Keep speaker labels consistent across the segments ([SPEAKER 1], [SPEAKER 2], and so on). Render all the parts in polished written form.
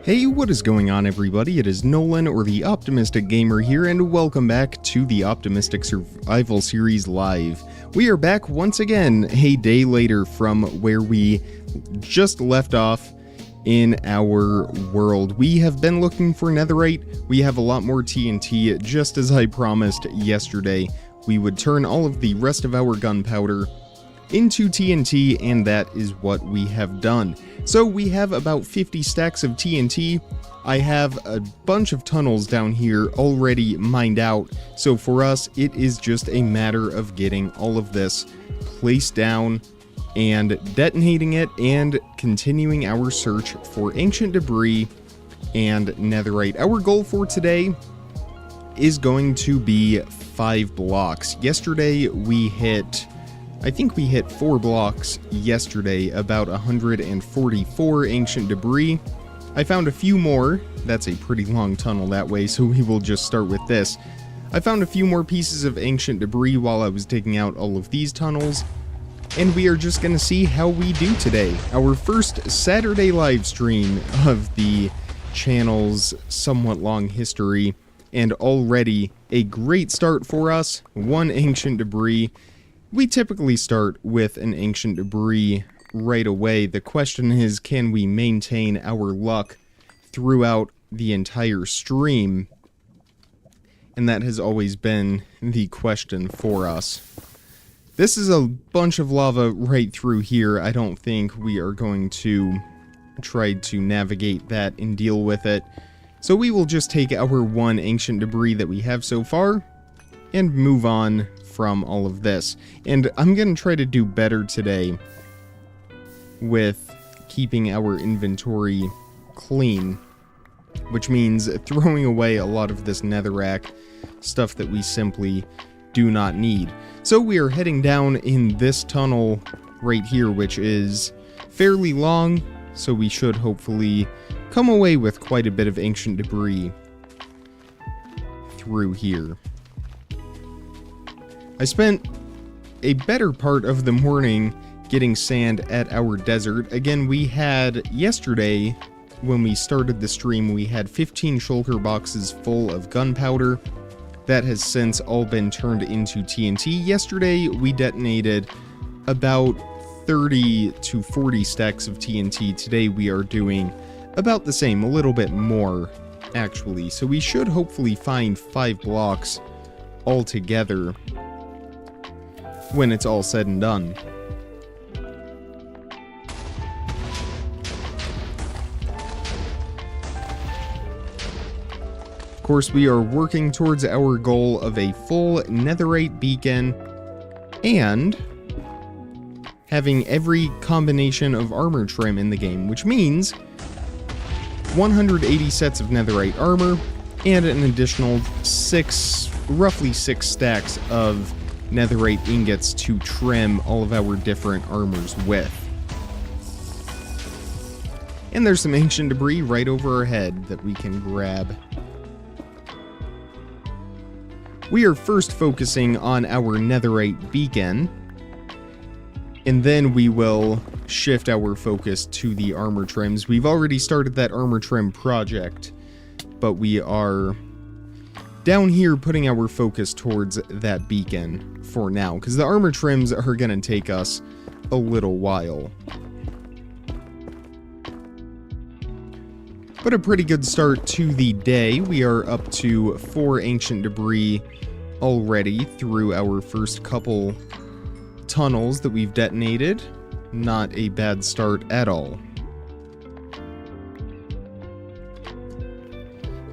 [SPEAKER 1] Hey, what is going on everybody? It is Nolan, or the Optimistic Gamer here, and welcome back to the Optimistic Survival Series Live. We are back once again, a day later from where we just left off in our world. We have been looking for Netherite. We have a lot more TNT, just as I promised yesterday. We would turn all of the rest of our gunpowder into TNT, and that is what we have done. So we have about 50 stacks of TNT. I have a bunch of tunnels down here already mined out, so for us it is just a matter of getting all of this placed down and detonating it and continuing our search for ancient debris and netherite. Our goal for today is going to be 5 blocks. Yesterday we hit, I think we hit 4 blocks yesterday, about 144 ancient debris. I found a few more. That's a pretty long tunnel that way, so we will just start with this. I found a few more pieces of ancient debris while I was digging out all of these tunnels, and we are just going to see how we do today. Our first Saturday live stream of the channel's somewhat long history, and already a great start for us. 1 ancient debris. We typically start with an ancient debris right away. The question is, can we maintain our luck throughout the entire stream? And that has always been the question for us. This is a bunch of lava right through here. I don't think we are going to try to navigate that and deal with it. So we will just take our 1 ancient debris that we have so far and move on from all of this. And I'm going to try to do better today with keeping our inventory clean, which means throwing away a lot of this netherrack stuff that we simply do not need. So we are heading down in this tunnel right here, which is fairly long, so we should hopefully come away with quite a bit of ancient debris through here. I spent a better part of the morning getting sand at our desert. Again, we had yesterday, when we started the stream, we had 15 shulker boxes full of gunpowder. That has since all been turned into TNT. Yesterday, we detonated about 30 to 40 stacks of TNT. Today, we are doing about the same, a little bit more, actually. So we should hopefully find 5 blocks altogether when it's all said and done. Of course, we are working towards our goal of a full netherite beacon and having every combination of armor trim in the game, which means 180 sets of netherite armor and an additional roughly 6 stacks of netherite ingots to trim all of our different armors with. And there's some ancient debris right over our head that we can grab. We are first focusing on our netherite beacon, and then we will shift our focus to the armor trims. We've already started that armor trim project, but we are down here putting our focus towards that beacon for now, because the armor trims are going to take us a little while. But a pretty good start to the day. We are up to 4 ancient debris already through our first couple tunnels that we've detonated. Not a bad start at all.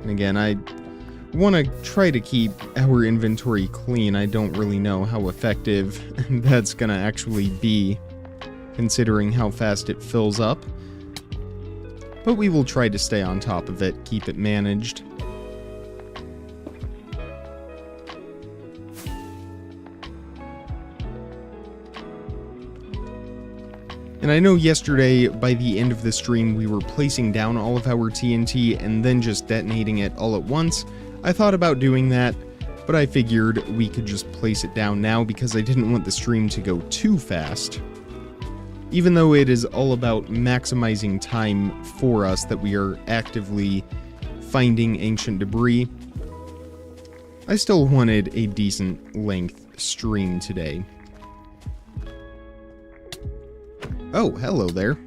[SPEAKER 1] And again, I want to try to keep our inventory clean. I don't really know how effective that's going to actually be, considering how fast it fills up. But we will try to stay on top of it, keep it managed. And I know yesterday, by the end of the stream, we were placing down all of our TNT and then just detonating it all at once. I thought about doing that, but I figured we could just place it down now because I didn't want the stream to go too fast. even though it is all about maximizing time for us that we are actively finding ancient debris, I still wanted a decent length stream today. Oh, hello there.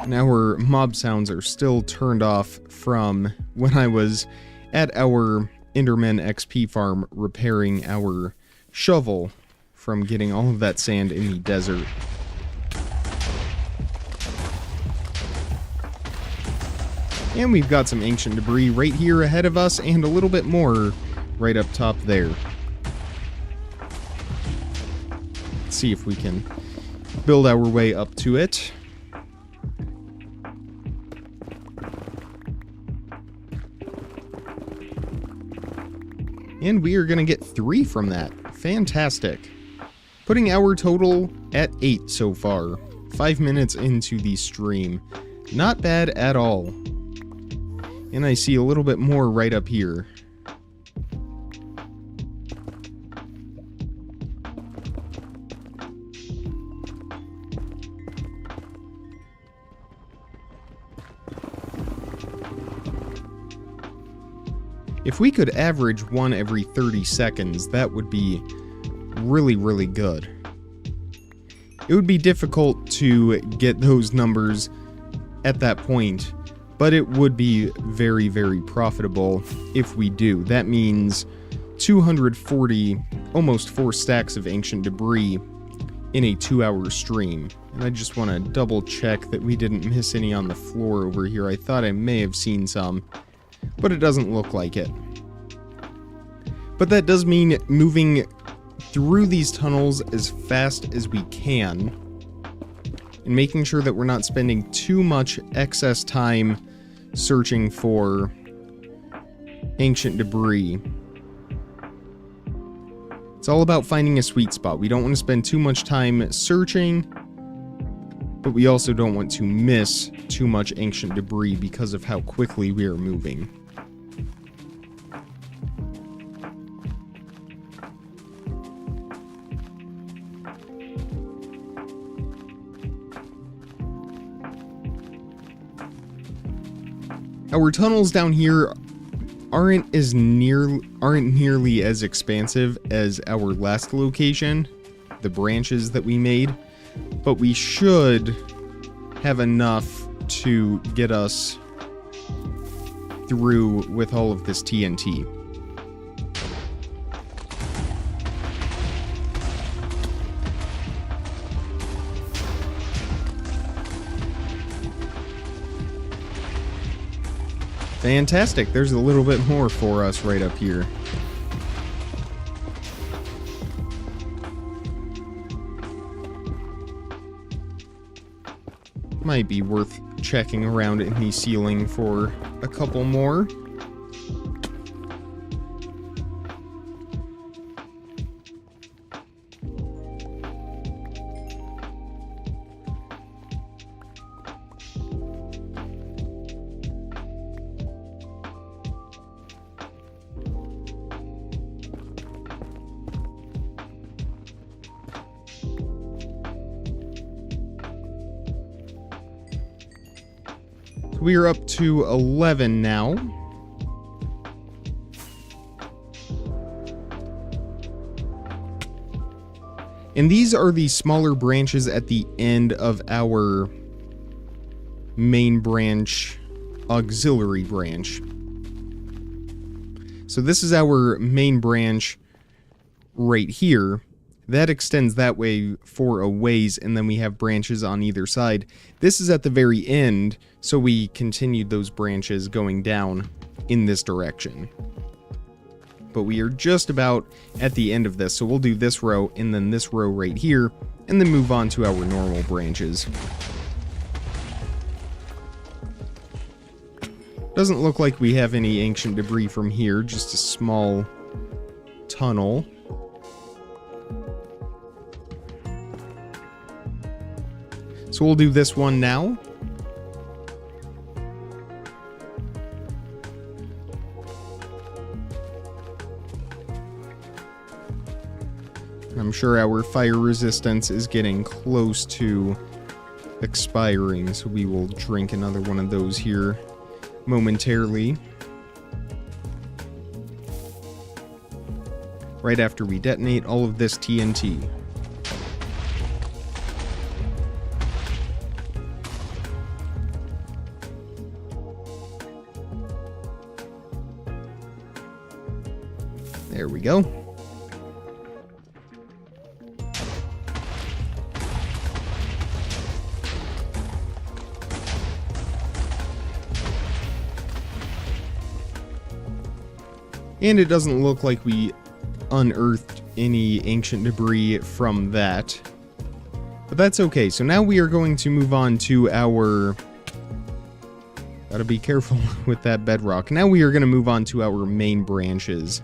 [SPEAKER 1] And our mob sounds are still turned off from when I was at our Enderman XP farm repairing our shovel from getting all of that sand in the desert. And we've got some ancient debris right here ahead of us and a little bit more right up top there. Let's see if we can build our way up to it. And we are going to get 3 from that. Fantastic. Putting our total at 8 so far. 5 minutes into the stream. Not bad at all. And I see a little bit more right up here. If we could average one every 30 seconds, that would be really, really good. It would be difficult to get those numbers at that point, but it would be very, very profitable if we do. That means 240, almost 4 stacks of ancient debris in a 2-hour stream. And I just want to double check that we didn't miss any on the floor over here. I thought I may have seen some, but it doesn't look like it. But that does mean moving through these tunnels as fast as we can and making sure that we're not spending too much excess time searching for ancient debris. It's all about finding a sweet spot. We don't want to spend too much time searching, but we also don't want to miss too much ancient debris because of how quickly we are moving. Our tunnels down here aren't nearly as expansive as our last location, the branches that we made, but we should have enough to get us through with all of this TNT. Fantastic, there's a little bit more for us right up here. Might be worth checking around in the ceiling for a couple more. We are up to 11 now. And these are the smaller branches at the end of our main branch, auxiliary branch. So this is our main branch right here. That extends that way for a ways, and then we have branches on either side. This is at the very end, so we continued those branches going down in this direction. But we are just about at the end of this, so we'll do this row and then this row right here, and then move on to our normal branches. Doesn't look like we have any ancient debris from here, just a small tunnel. So we'll do this one now. I'm sure our fire resistance is getting close to expiring, so we will drink another one of those here momentarily. Right after we detonate all of this TNT. There we go. And it doesn't look like we unearthed any ancient debris from that. But that's okay. So now we are going to move on to our... Gotta be careful with that bedrock. Now we are going to move on to our main branches.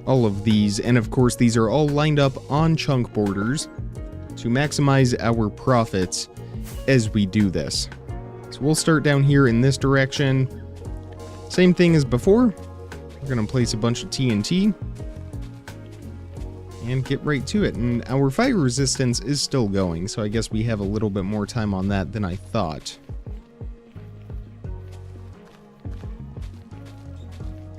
[SPEAKER 1] All of these, and of course these are all lined up on chunk borders to maximize our profits as we do this. So we'll start down here in this direction. Same thing as before. We're going to place a bunch of TNT and get right to it. And our fire resistance is still going, so I guess we have a little bit more time on that than I thought.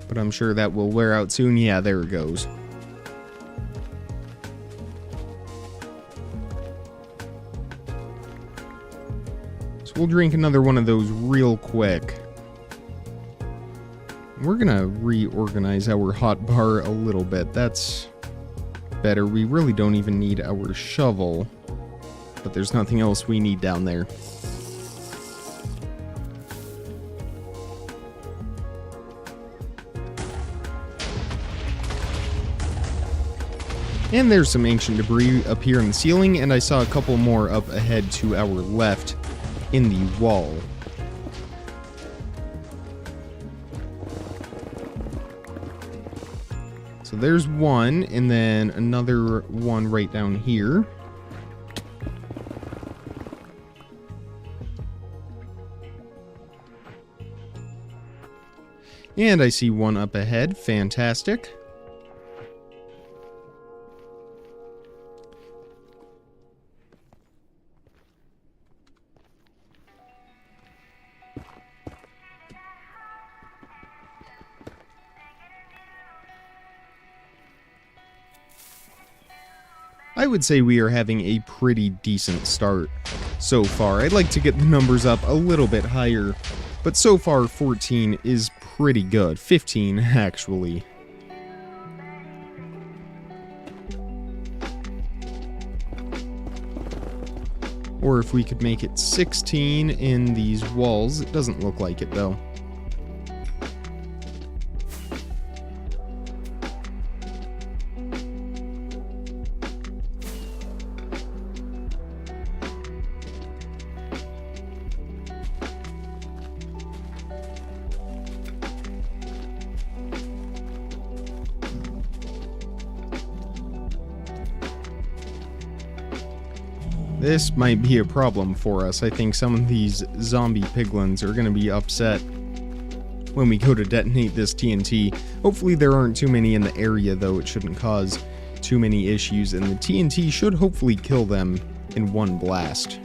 [SPEAKER 1] But I'm sure that will wear out soon. Yeah, there it goes. So we'll drink another one of those real quick. We're gonna reorganize our hotbar a little bit. That's better. We really don't even need our shovel, but there's nothing else we need down there. And there's some ancient debris up here in the ceiling, and I saw a couple more up ahead to our left in the wall. So there's one, and then another one right down here. And I see one up ahead. Fantastic. I would say we are having a pretty decent start so far. I'd like to get the numbers up a little bit higher, but so far 14 is pretty good. 15, actually. Or if we could make it 16 in these walls. It doesn't look like it, though. This might be a problem for us. I think some of these zombie piglins are going to be upset when we go to detonate this TNT. Hopefully there aren't too many in the area, though. It shouldn't cause too many issues, and the TNT should hopefully kill them in one blast.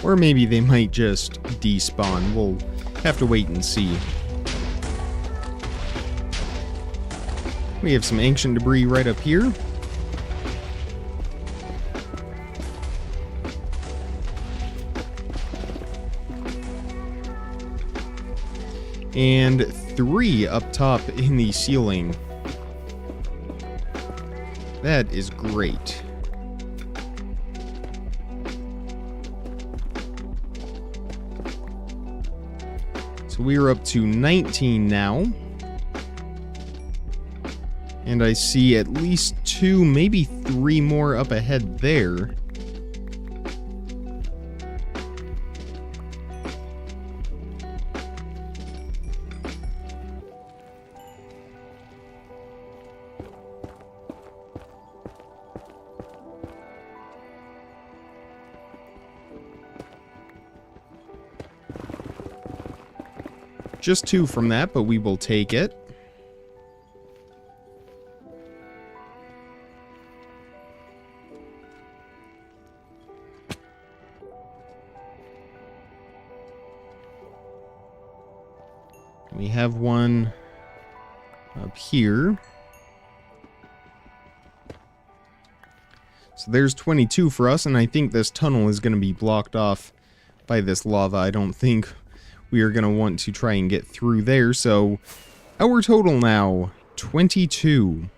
[SPEAKER 1] Or maybe they might just despawn. We'll have to wait and see. We have some ancient debris right up here. And 3 up top in the ceiling. That is great. So we are up to 19 now. And I see at least 2, maybe 3 more up ahead there. Just 2 from that, but we will take it. We have one up here. So there's 22 for us, and I think this tunnel is going to be blocked off by this lava. I don't think we are going to want to try and get through there. So our total now, 22.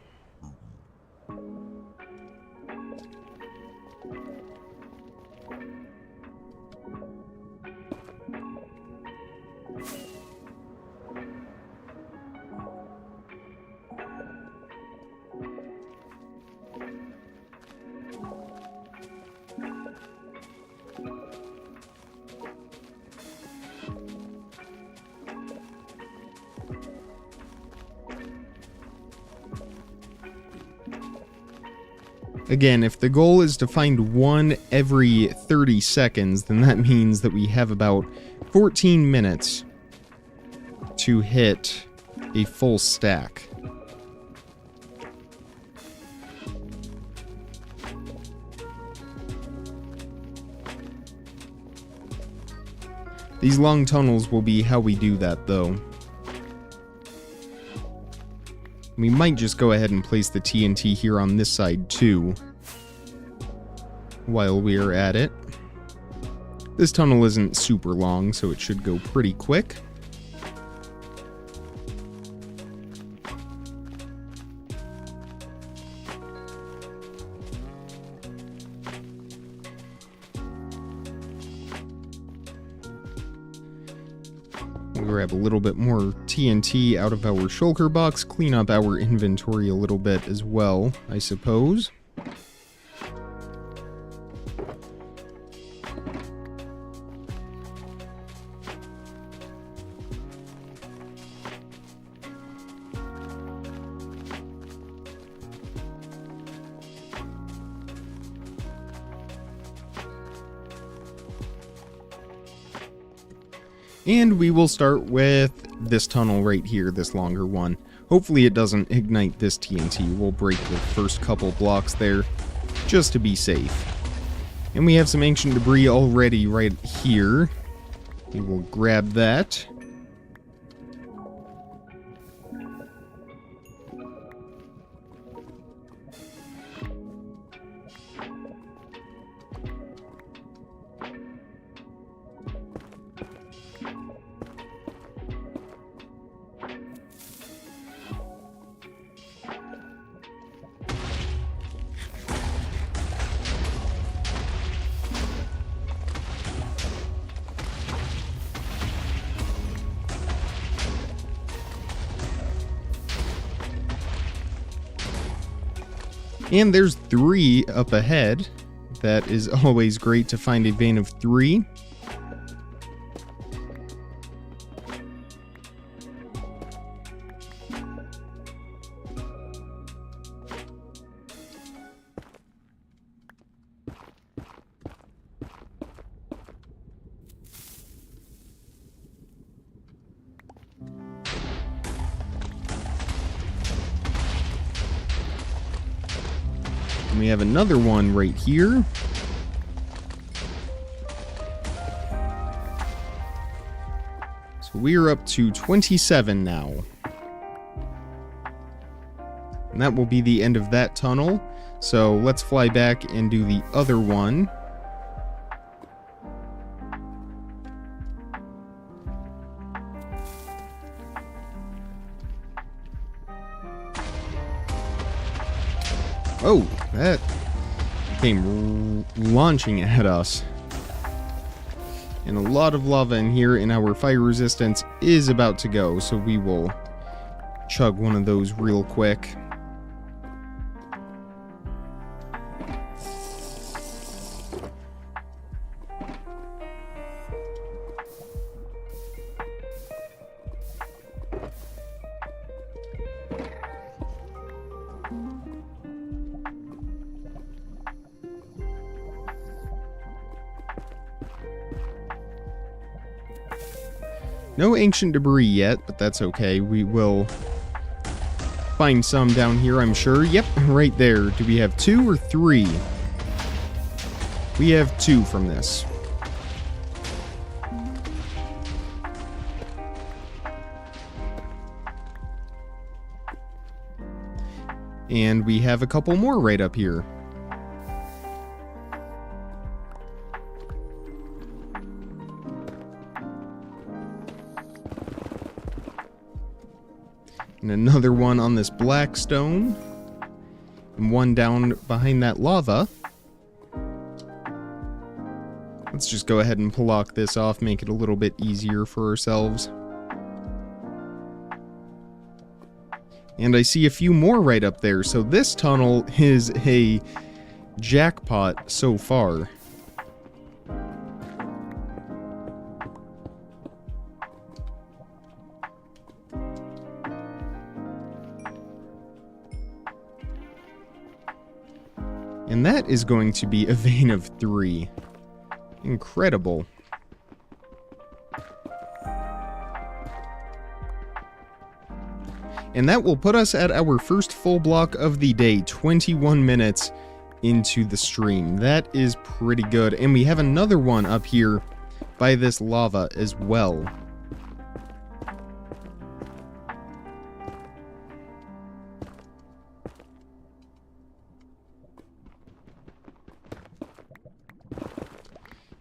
[SPEAKER 1] Again, if the goal is to find one every 30 seconds, then that means that we have about 14 minutes to hit a full stack. These long tunnels will be how we do that, though. We might just go ahead and place the TNT here on this side, too, while we are at it. This tunnel isn't super long, so it should go pretty quick. Grab a little bit more TNT out of our shulker box, clean up our inventory a little bit as well, I suppose. And we will start with this tunnel right here, this longer one. Hopefully it doesn't ignite this TNT. We'll break the first couple blocks there, just to be safe. And we have some ancient debris already right here. We will grab that. And there's 3 up ahead. That is always great to find a vein of 3. We have another one right here. So we are up to 27 now. And that will be the end of that tunnel. So let's fly back and do the other one. Oh, that came launching at us. And a lot of lava in here, and our fire resistance is about to go, so we will chug one of those real quick. No ancient debris yet, but that's okay. We will find some down here, I'm sure. Yep, right there. Do we have 2 or 3? We have 2 from this. And we have a couple more right up here. And another one on this black stone. And one down behind that lava. Let's just go ahead and block this off, make it a little bit easier for ourselves. And I see a few more right up there, so this tunnel is a jackpot so far. And that is going to be a vein of 3. Incredible. And that will put us at our first full block of the day, 21 minutes into the stream. That is pretty good. And we have another one up here by this lava as well.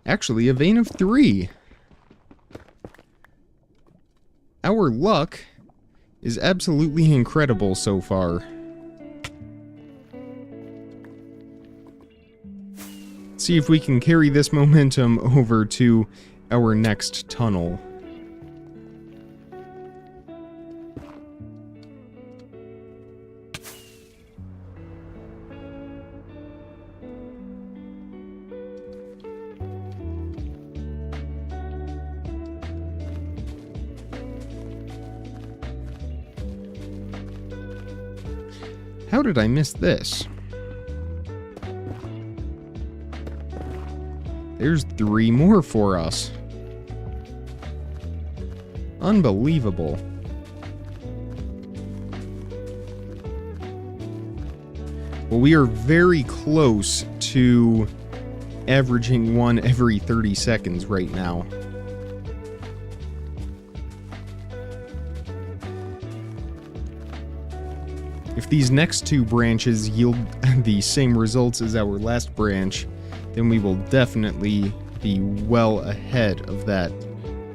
[SPEAKER 1] Actually, a vein of 3. Our luck is absolutely incredible so far. Let's see if we can carry this momentum over to our next tunnel. How did I miss this? There's 3 more for us. Unbelievable. Well, we are very close to averaging one every 30 seconds right now. If these next 2 branches yield the same results as our last branch, then we will definitely be well ahead of that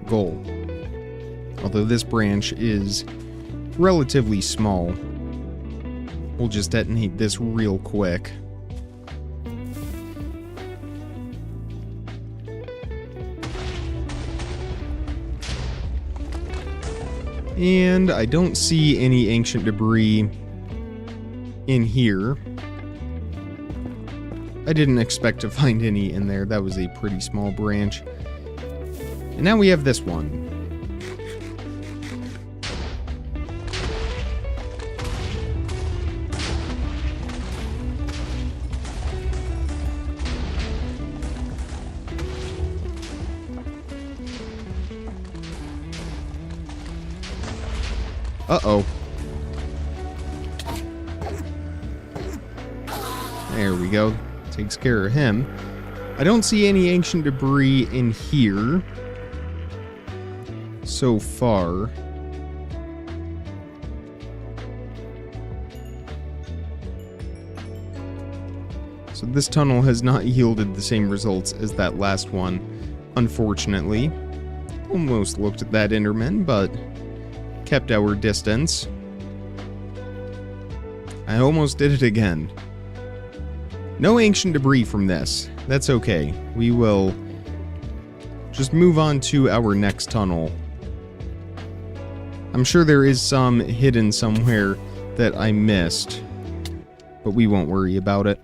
[SPEAKER 1] goal. Although this branch is relatively small. We'll just detonate this real quick. And I don't see any ancient debris in here. I didn't expect to find any in there. That was a pretty small branch. And now we have this one. Uh-oh. There we go. Takes care of him. I don't see any ancient debris in here so far. So this tunnel has not yielded the same results as that last one, unfortunately. Almost looked at that Enderman, but kept our distance. I almost did it again. No ancient debris from this. That's okay. We will just move on to our next tunnel. I'm sure there is some hidden somewhere that I missed, but we won't worry about it.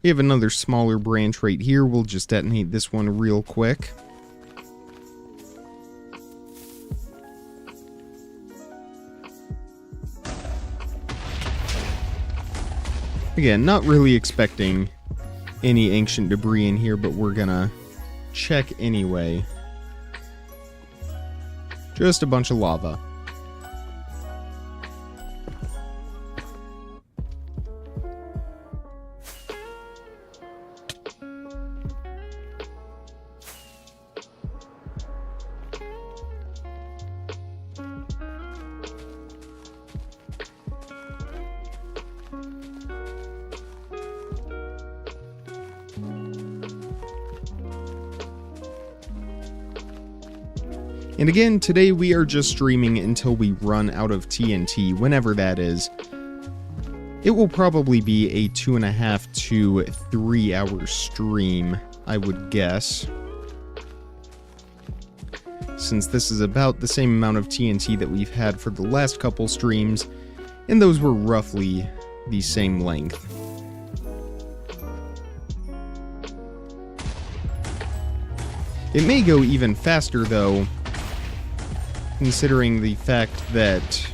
[SPEAKER 1] We have another smaller branch right here. We'll just detonate this one real quick. Again, not really expecting any ancient debris in here, but we're gonna check anyway. Just a bunch of lava. And again, today we are just streaming until we run out of TNT, whenever that is. It will probably be a 2.5 to 3 hour stream, I would guess. Since this is about the same amount of TNT that we've had for the last couple streams, and those were roughly the same length. It may go even faster though, considering the fact that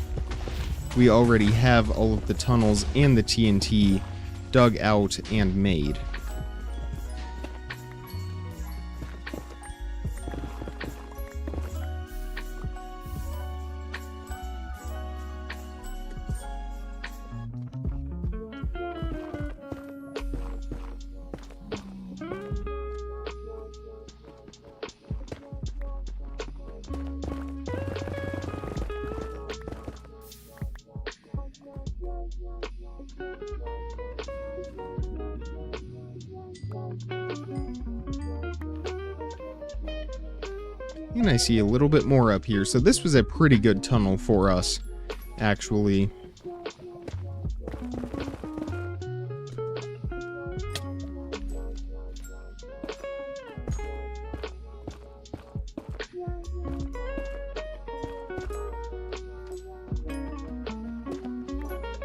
[SPEAKER 1] we already have all of the tunnels and the TNT dug out and made. And I see a little bit more up here, so this was a pretty good tunnel for us, actually.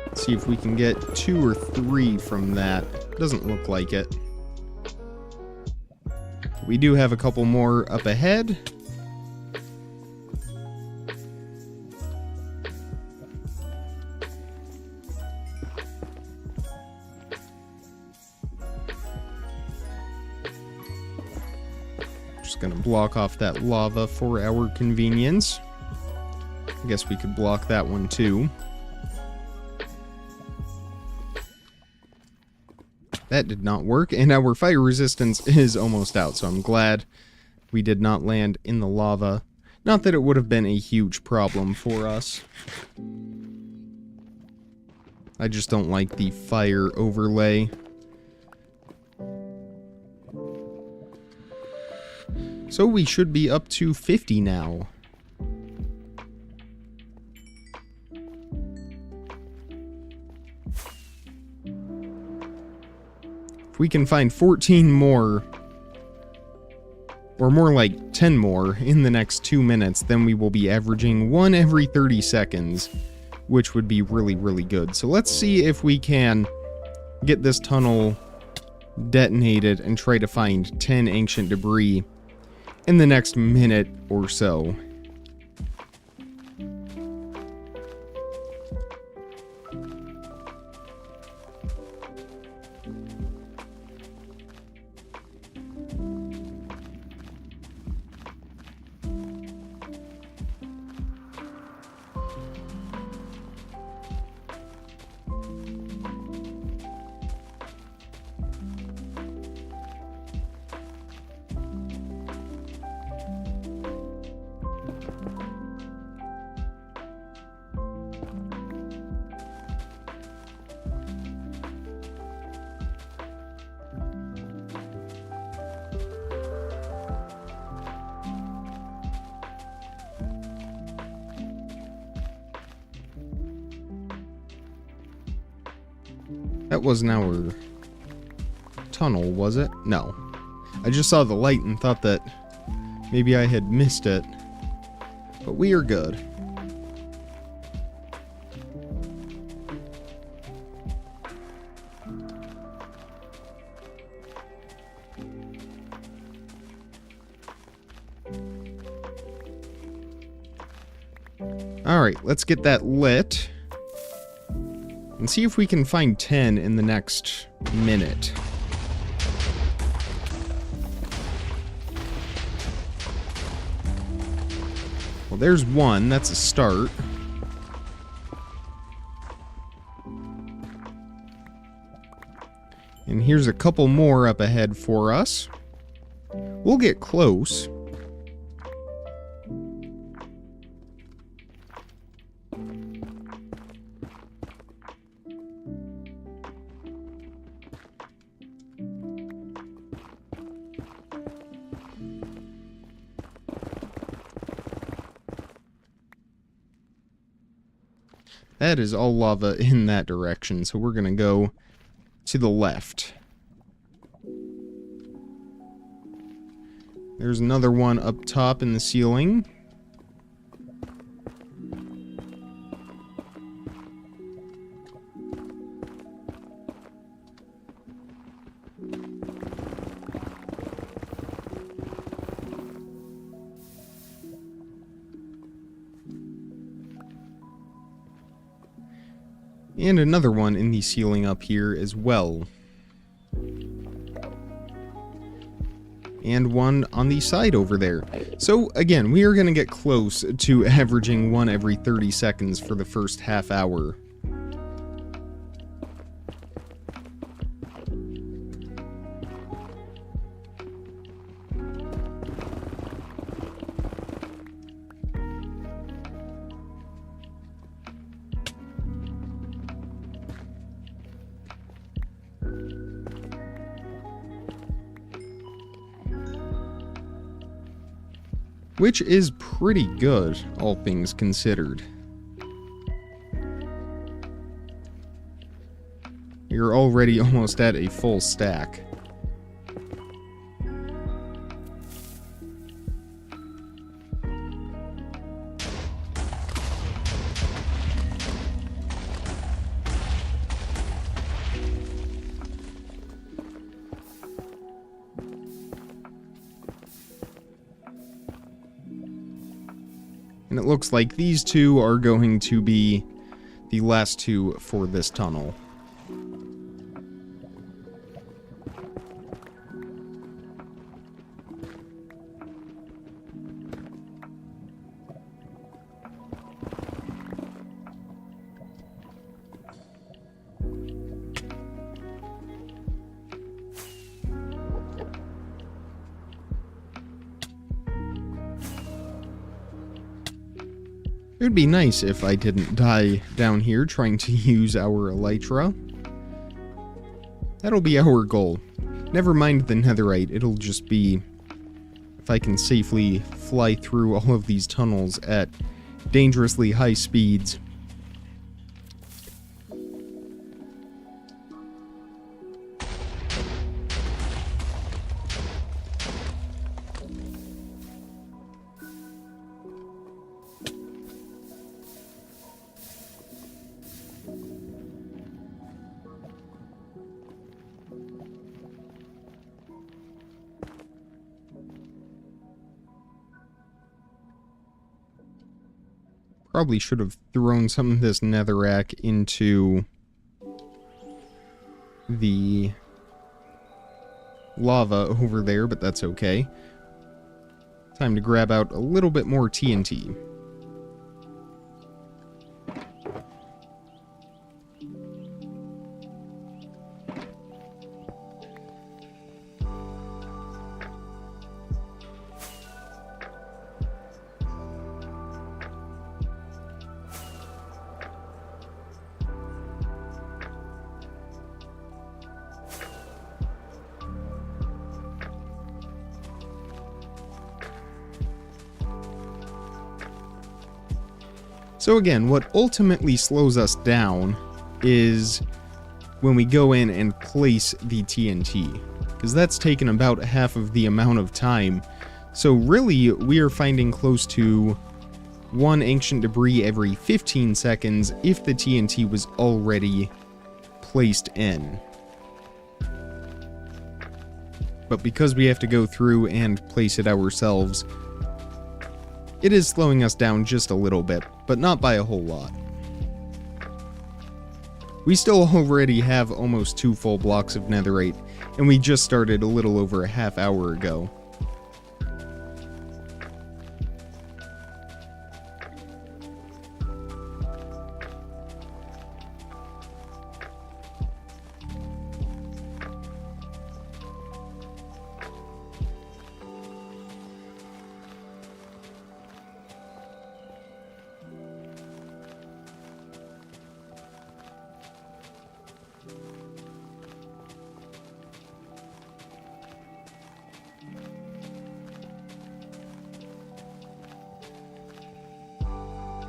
[SPEAKER 1] Let's see if we can get 2 or 3 from that. Doesn't look like it. We do have a couple more up ahead. Just gonna block off that lava for our convenience. I guess we could block that one too. That did not work, and our fire resistance is almost out, so I'm glad we did not land in the lava. Not that it would have been a huge problem for us. I just don't like the fire overlay. So we should be up to 50 now. If we can find 14 more, or more like 10 more, in the next 2 minutes, then we will be averaging 1 every 30 seconds, which would be really, really good. So let's see if we can get this tunnel detonated and try to find 10 ancient debris in the next minute or so. That wasn't our tunnel, was it? No. I just saw the light and thought that maybe I had missed it. But we are good. Alright, let's get that lit. And see if we can find 10 in the next minute. Well, there's one. That's a start. And here's a couple more up ahead for us. We'll get close. That is all lava in that direction, so we're gonna go to the left. There's another one up top in the ceiling. And another one in the ceiling up here as well. And one on the side over there. So again, we are going to get close to averaging one every 30 seconds for the first half hour. Which is pretty good, all things considered. You're already almost at a full stack. And it looks like these two are going to be the last two for this tunnel. It would be nice if I didn't die down here trying to use our elytra. That'll be our goal. Never mind the netherite, it'll just be if I can safely fly through all of these tunnels at dangerously high speeds. Probably should have thrown some of this netherrack into the lava over there, but that's okay. Time to grab out a little bit more TNT. So again, what ultimately slows us down is when we go in and place the TNT, because that's taken about half of the amount of time. So really, we are finding close to one ancient debris every 15 seconds if the TNT was already placed in. But because we have to go through and place it ourselves, it is slowing us down just a little bit, but not by a whole lot. We still already have almost 2 full blocks of netherite, and we just started a little over a half hour ago.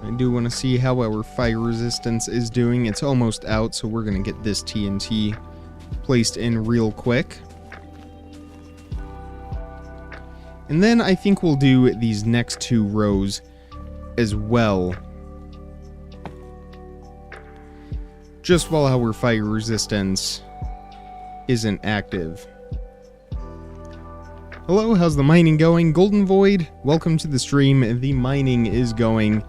[SPEAKER 1] I do want to see how our fire resistance is doing. It's almost out, so we're going to get this TNT placed in real quick. And then I think we'll do these next 2 rows as well. Just while our fire resistance isn't active. Hello, how's the mining going? Golden Void, welcome to the stream. The mining is going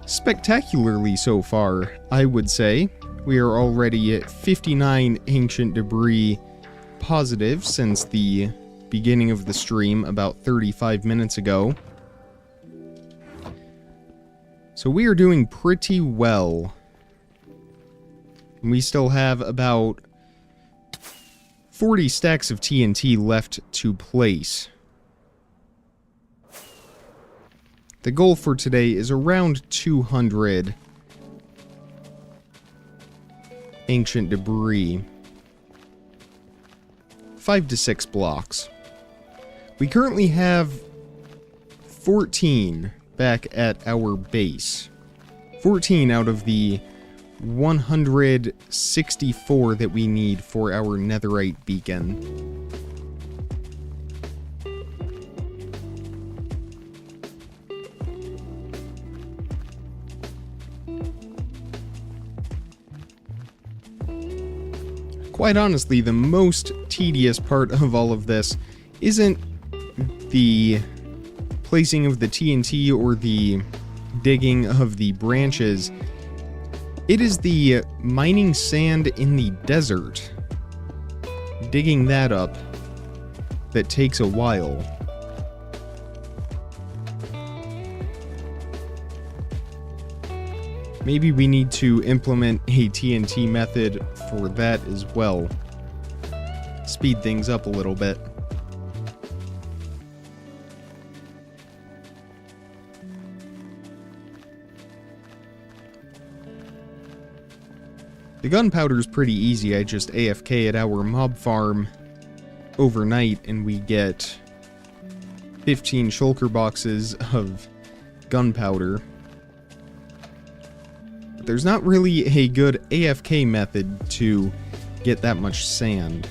[SPEAKER 1] spectacularly so far, I would say. We are already at 59 ancient debris positive since the beginning of the stream about 35 minutes ago. So we are doing pretty well. We still have about 40 stacks of TNT left to place. The goal for today is around 200 ancient debris. 5 to 6 blocks. We currently have 14 back at our base. 14 out of the 164 that we need for our Netherite beacon. Quite honestly, the most tedious part of all of this isn't the placing of the TNT or the digging of the branches. It is the mining sand in the desert. Digging that up that takes a while. Maybe we need to implement a TNT method for that as well. Speed things up a little bit. The gunpowder is pretty easy. I just AFK at our mob farm overnight and we get 15 shulker boxes of gunpowder. But there's not really a good AFK method to get that much sand.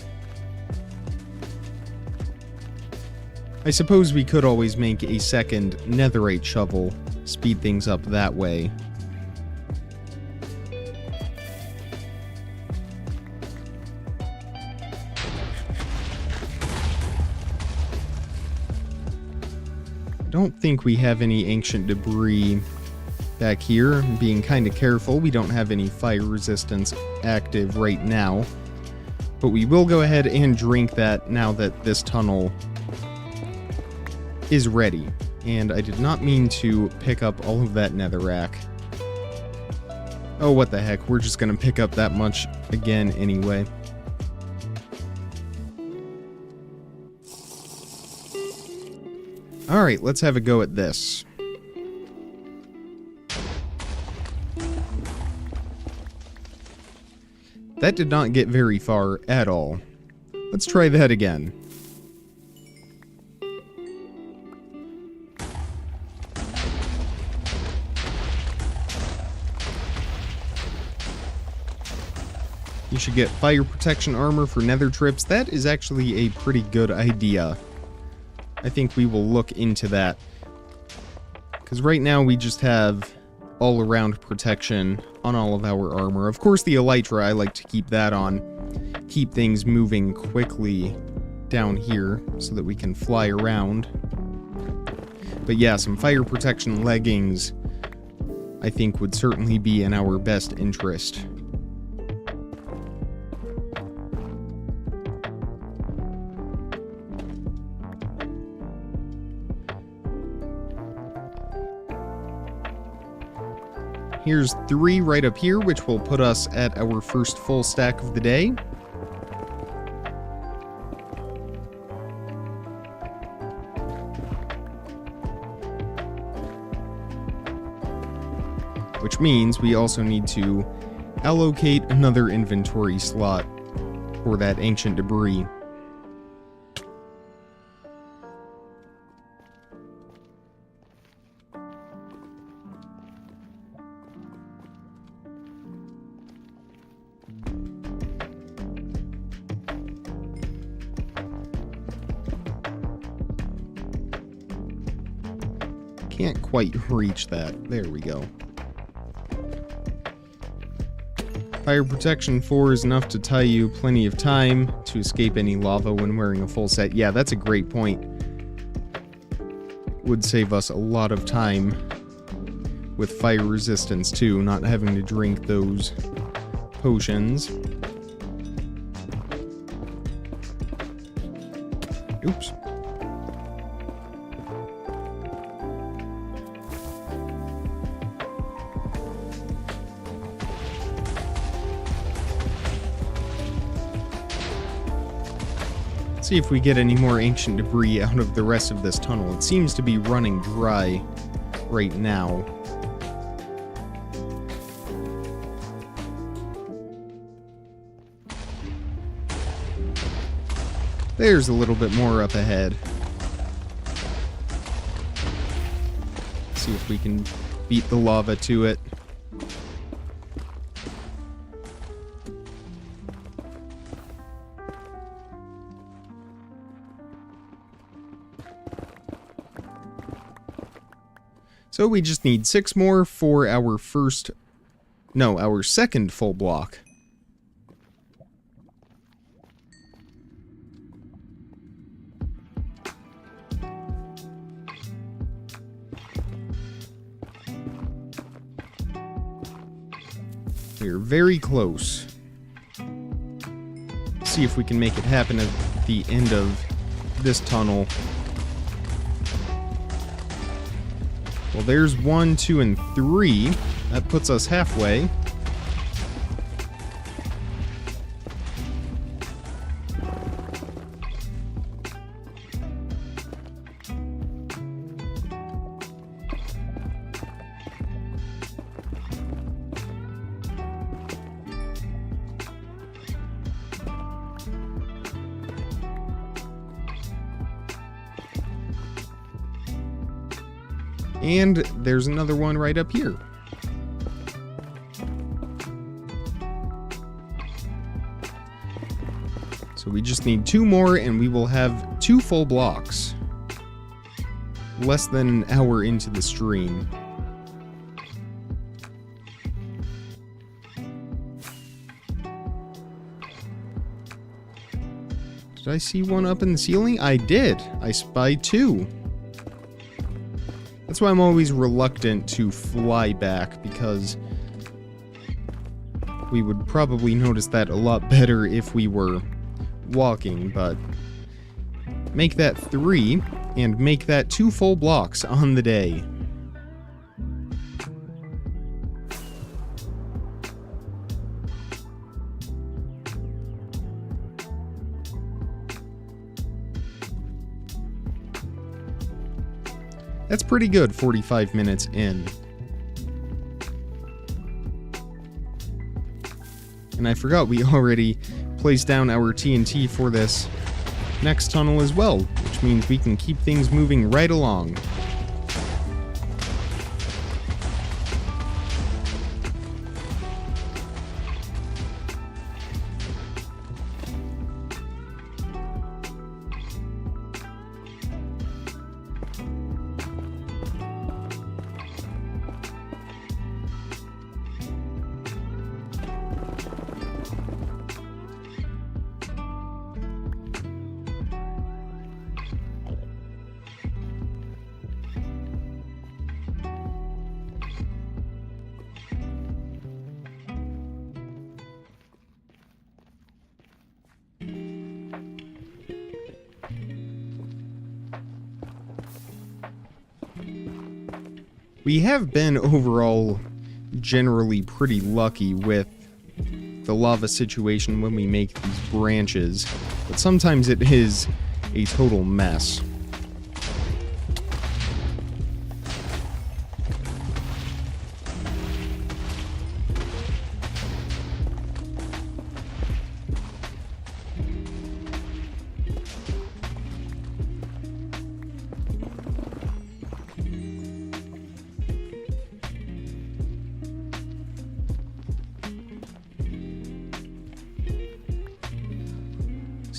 [SPEAKER 1] I suppose we could always make a second netherite shovel, speed things up that way. I don't think we have any ancient debris back here. I'm being kind of careful. We don't have any fire resistance active right now. But we will go ahead and drink that now that this tunnel is ready. And I did not mean to pick up all of that netherrack. Oh, what the heck. We're just going to pick up that much again anyway. Alright, let's have a go at this. That did not get very far at all. Let's try that again. You should get fire protection armor for nether trips. That is actually a pretty good idea. I think we will look into that. Because right now we just have all-around protection on all of our armor. Of course the elytra, I like to keep that on. Keep things moving quickly down here so that we can fly around. But yeah, some fire protection leggings I think would certainly be in our best interest. Here's 3 right up here, which will put us at our first full stack of the day. Which means we also need to allocate another inventory slot for that ancient debris. can't quite reach that. There we go. Fire Protection 4 is enough to tie you plenty of time to escape any lava when wearing a full set. Yeah, that's a great point. Would save us a lot of time with fire resistance too, not having to drink those potions. Oops. See if we get any more ancient debris out of the rest of this tunnel. It seems to be running dry right now. There's a little bit more up ahead. See if we can beat the lava to it. So we just need 6 more for our our second full block. We're very close. See if we can make it happen at the end of this tunnel. Well, there's 1, 2, and 3. That puts us halfway. And there's another one right up here. So we just need 2 more and we will have 2 full blocks. Less than an hour into the stream. Did I see one up in the ceiling? I did. I spied 2. That's why I'm always reluctant to fly back, because we would probably notice that a lot better if we were walking, but make that 3 and make that 2 full blocks on the day. That's pretty good, 45 minutes in. And I forgot we already placed down our TNT for this next tunnel as well, which means we can keep things moving right along. We have been overall generally pretty lucky with the lava situation when we make these branches, but sometimes it is a total mess.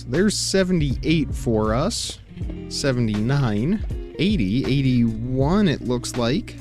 [SPEAKER 1] There's 78 for us, 79, 80, 81 it looks like.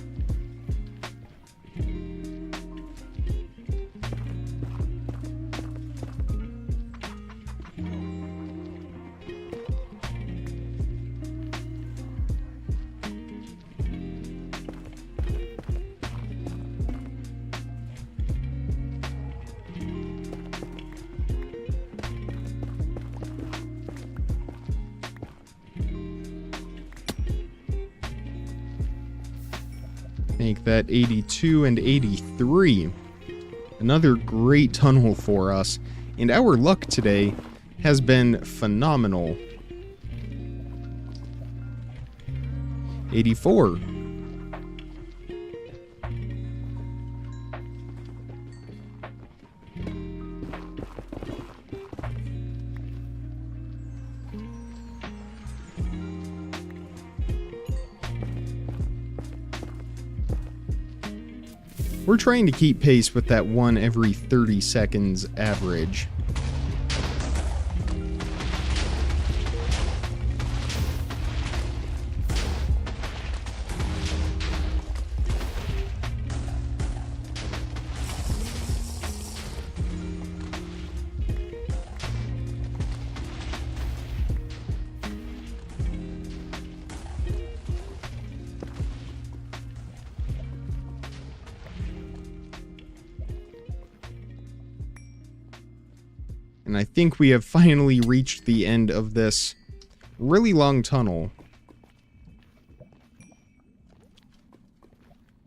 [SPEAKER 1] Make that 82 and 83. Another great tunnel for us. And our luck today has been phenomenal. 84. We're trying to keep pace with that 1 every 30 seconds average. And I think we have finally reached the end of this really long tunnel.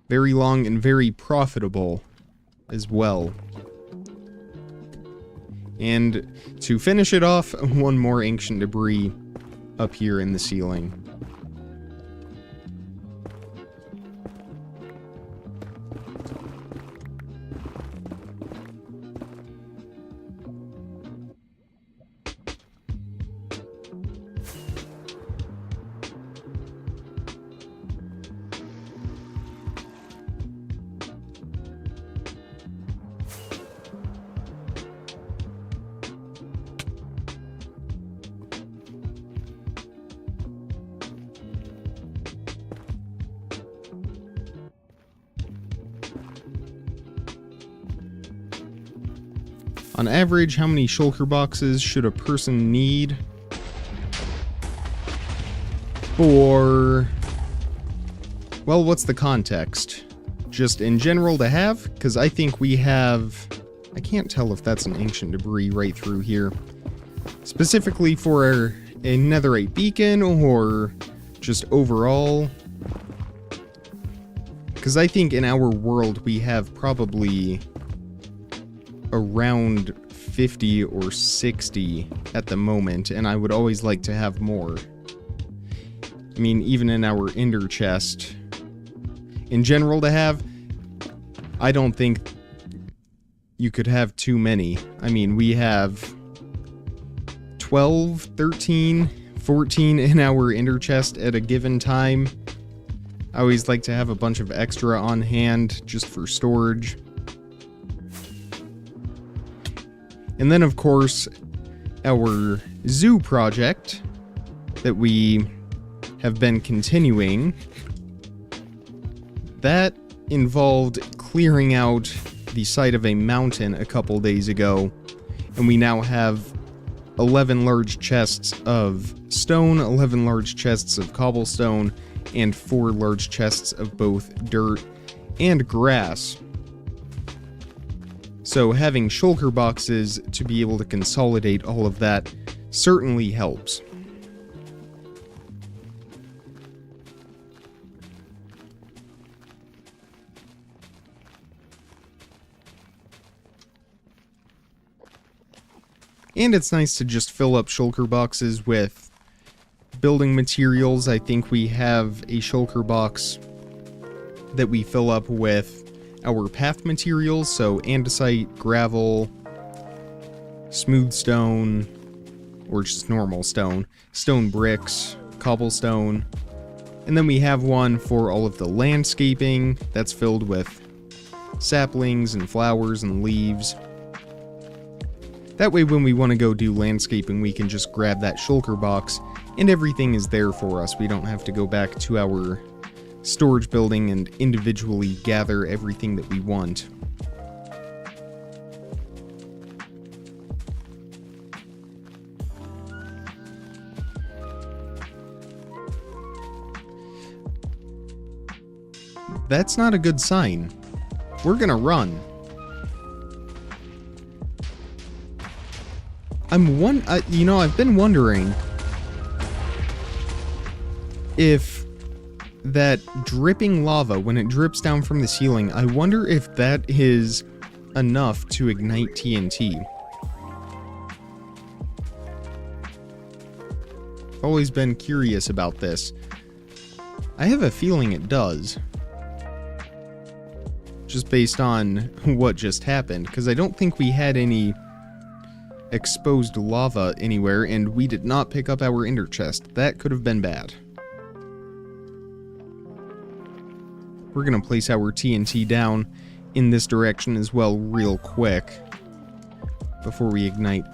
[SPEAKER 1] Very long and very profitable as well. And to finish it off, one more ancient debris up here in the ceiling. On average, how many shulker boxes should a person need for... Well, what's the context? Just in general to have? Because I think we have... I can't tell if that's an ancient debris right through here. Specifically for a netherite beacon or just overall. Because I think in our world we have probably around 50 or 60 at the moment, and I would always like to have more. I mean, even in our ender chest, in general to have, I don't think you could have too many. I mean, we have 12, 13, 14 in our ender chest at a given time. I always like to have a bunch of extra on hand just for storage. And then, of course, our zoo project that we have been continuing, that involved clearing out the side of a mountain a couple days ago, and we now have 11 large chests of stone, 11 large chests of cobblestone, and 4 large chests of both dirt and grass. So having shulker boxes to be able to consolidate all of that certainly helps. And it's nice to just fill up shulker boxes with building materials. I think we have a shulker box that we fill up with our path materials, so andesite, gravel, smooth stone, or just normal stone, stone bricks, cobblestone, and then we have one for all of the landscaping that's filled with saplings and flowers and leaves. That way when we want to go do landscaping, we can just grab that shulker box and everything is there for us. We don't have to go back to our storage building and individually gather everything that we want. That's not a good sign. We're gonna run. You know, I've been wondering if that dripping lava, when it drips down from the ceiling, I wonder if that is enough to ignite TNT. I've always been curious about this. I have a feeling it does. Just based on what just happened, because I don't think we had any exposed lava anywhere, and we did not pick up our ender chest. That could have been bad. We're going to place our TNT down in this direction as well real quick before we ignite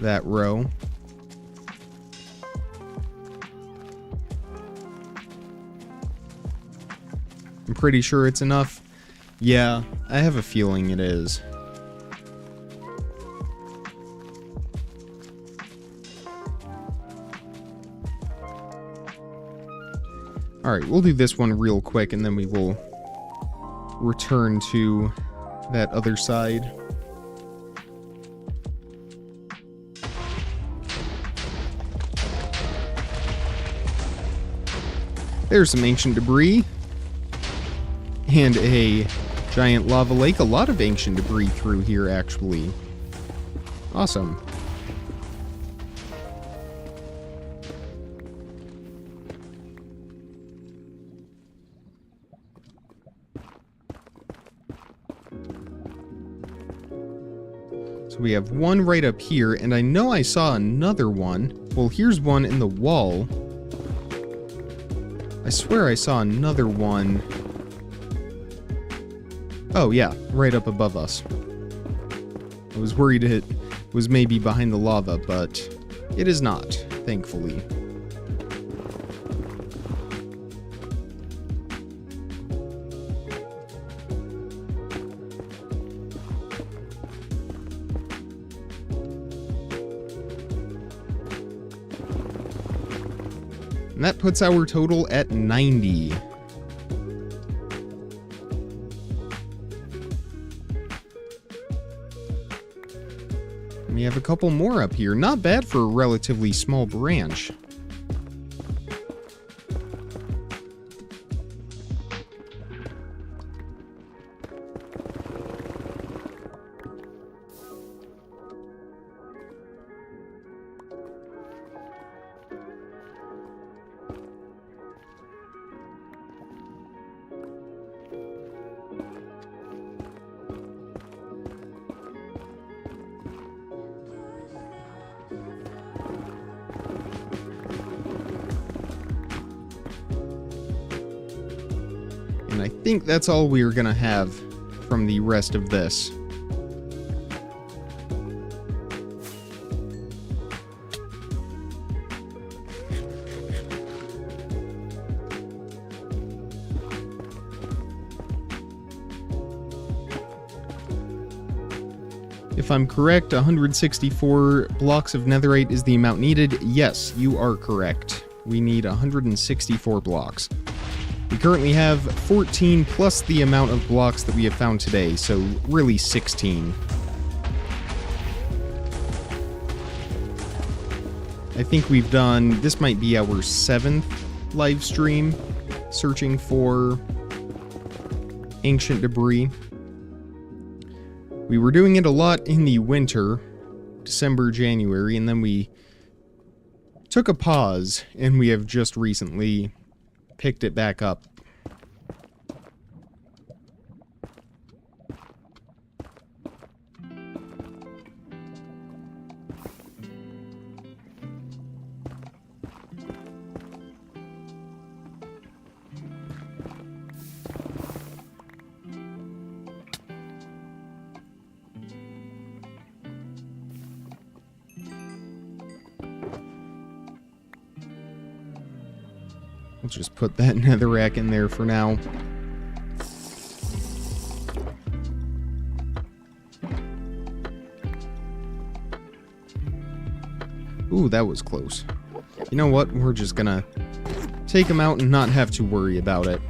[SPEAKER 1] that row. I'm pretty sure it's enough. Yeah, I have a feeling it is. Alright, we'll do this one real quick and then we will return to that other side. There's some ancient debris. And a giant lava lake. A lot of ancient debris through here, actually. Awesome. So we have one right up here, and I know I saw another one. Well, here's one in the wall. I swear I saw another one. Oh yeah, right up above us. I was worried it was maybe behind the lava, but it is not, thankfully. And that puts our total at 90. We have a couple more up here. Not bad for a relatively small branch. And I think that's all we're gonna have from the rest of this. If I'm correct, 164 blocks of netherite is the amount needed. Yes, you are correct. We need 164 blocks. We currently have 14 plus the amount of blocks that we have found today, so really 16. I think we've done, this might be our 7th live stream searching for ancient debris. We were doing it a lot in the winter, December, January, and then we took a pause, and we have just recently picked it back up. We'll just put that netherrack in there for now. Ooh, that was close. You know what? We're just gonna take him out and not have to worry about it.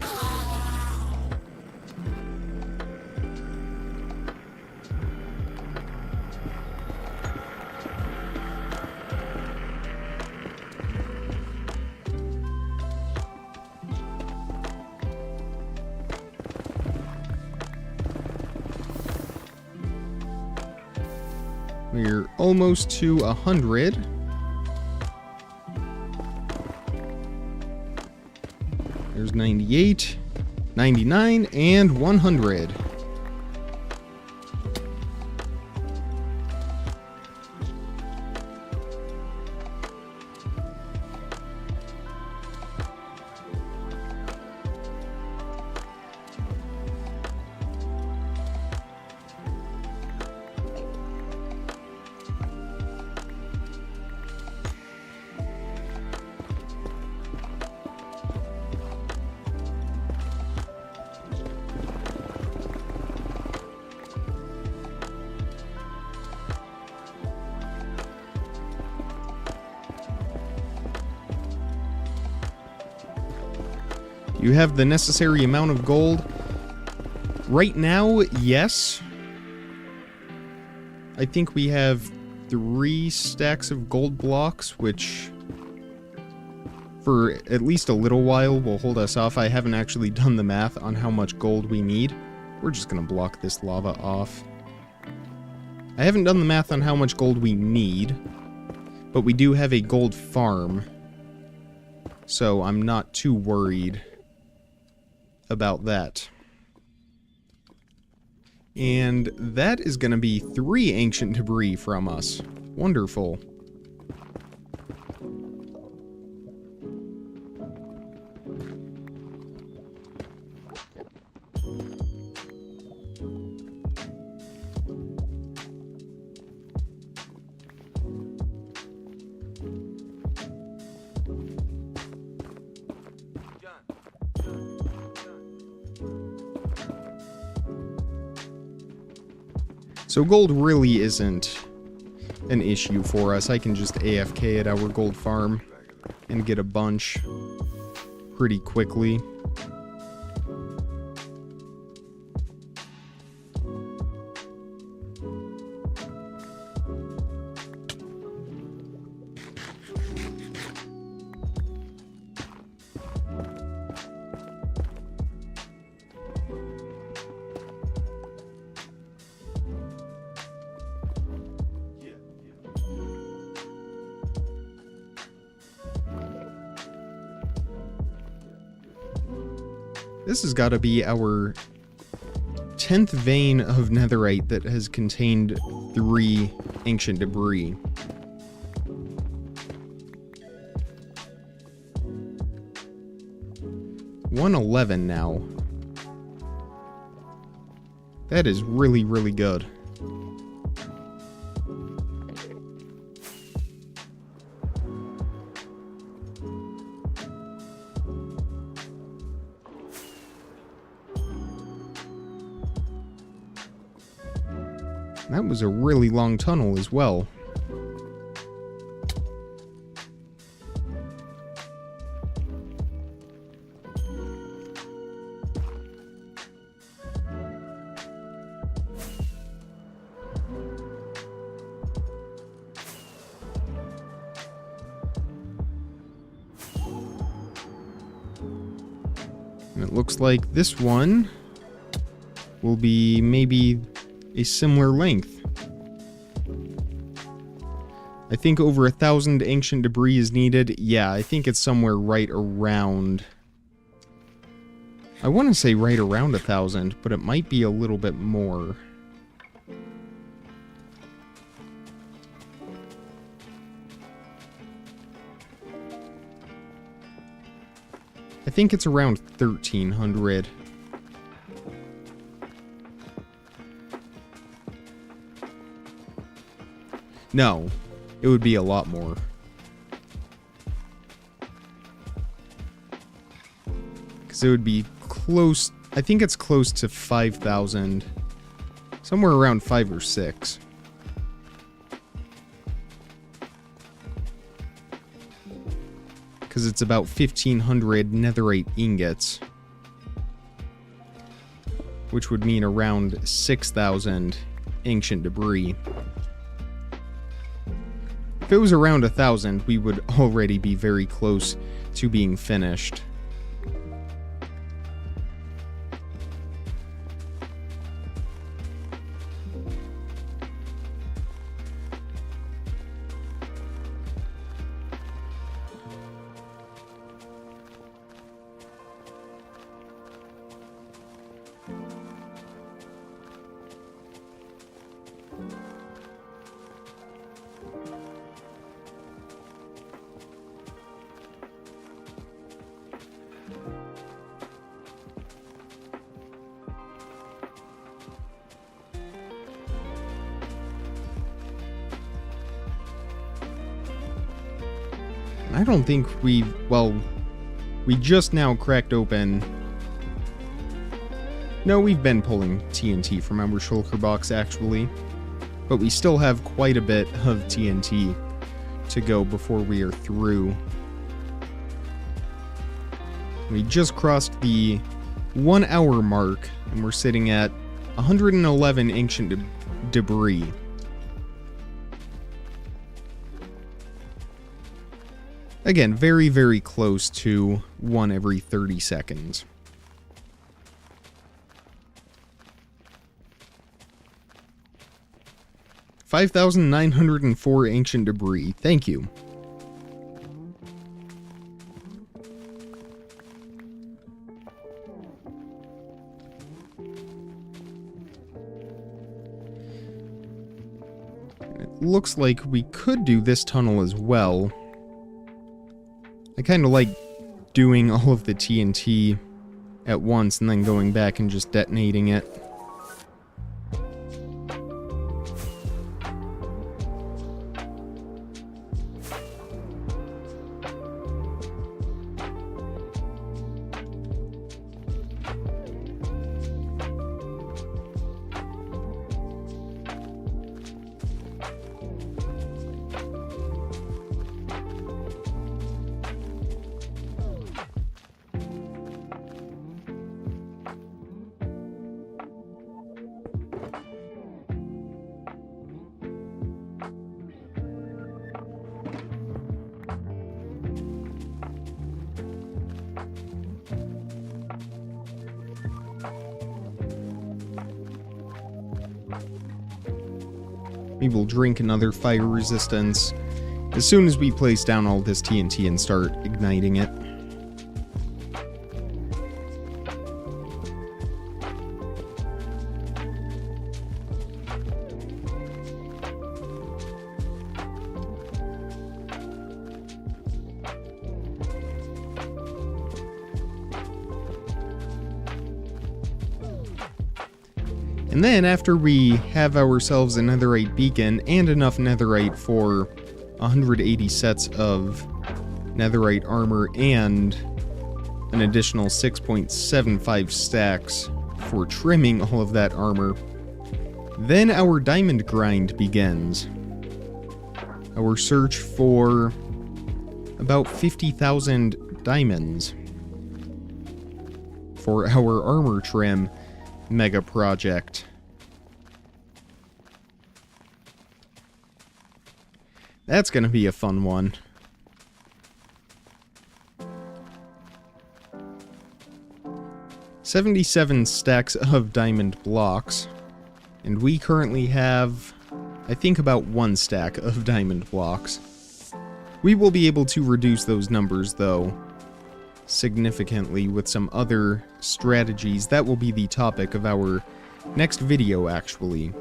[SPEAKER 1] We're almost to 100. There's 98, 99, and 100. You have the necessary amount of gold. Right now, yes. I think we have 3 stacks of gold blocks, which for at least a little while will hold us off. I haven't actually done the math on how much gold we need. We're just gonna block this lava off. I haven't done the math on how much gold we need, but we do have a gold farm, so I'm not too worried about that. And that is going to be 3 ancient debris from us. Wonderful. So gold really isn't an issue for us. I can just AFK at our gold farm and get a bunch pretty quickly. This has got to be our 10th vein of netherite that has contained 3 ancient debris. $111 now. That is really, really good. That was a really long tunnel as well. And it looks like this one will be maybe a similar length. I think over 1,000 ancient debris is needed. Yeah, I think it's somewhere right around... I want to say right around 1,000, but it might be a little bit more. I think it's around 1,300. No, it would be a lot more. Because it would be close, I think it's close to 5,000. Somewhere around 5 or 6. Because it's about 1,500 netherite ingots. Which would mean around 6,000 ancient debris. If it was around 1,000, we would already be very close to being finished. I don't think we just now cracked open... No, we've been pulling TNT from our shulker box, actually. But we still have quite a bit of TNT to go before we are through. We just crossed the 1 hour mark, and we're sitting at 111 ancient debris. Again, very, very close to 1 every 30 seconds. $5,904 ancient debris. Thank you. It looks like we could do this tunnel as well. I kind of like doing all of the TNT at once and then going back and just detonating it. We will drink another fire resistance as soon as we place down all this TNT and start igniting it. And then, after we have ourselves a netherite beacon and enough netherite for 180 sets of netherite armor and an additional 6.75 stacks for trimming all of that armor, then our diamond grind begins. Our search for about 50,000 diamonds for our armor trim mega project. That's gonna be a fun one. $77 stacks of diamond blocks, and we currently have, I think, about 1 stack of diamond blocks. We will be able to reduce those numbers, though, significantly with some other strategies. That will be the topic of our next video, actually.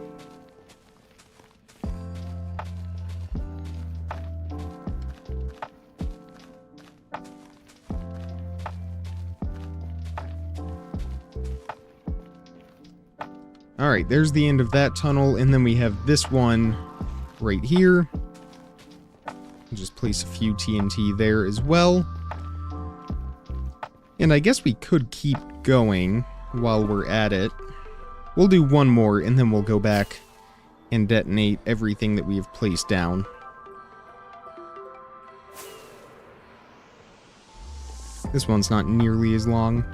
[SPEAKER 1] Alright, there's the end of that tunnel, and then we have this one right here. I'll just place a few TNT there as well. And I guess we could keep going while we're at it. We'll do one more, and then we'll go back and detonate everything that we have placed down. This one's not nearly as long.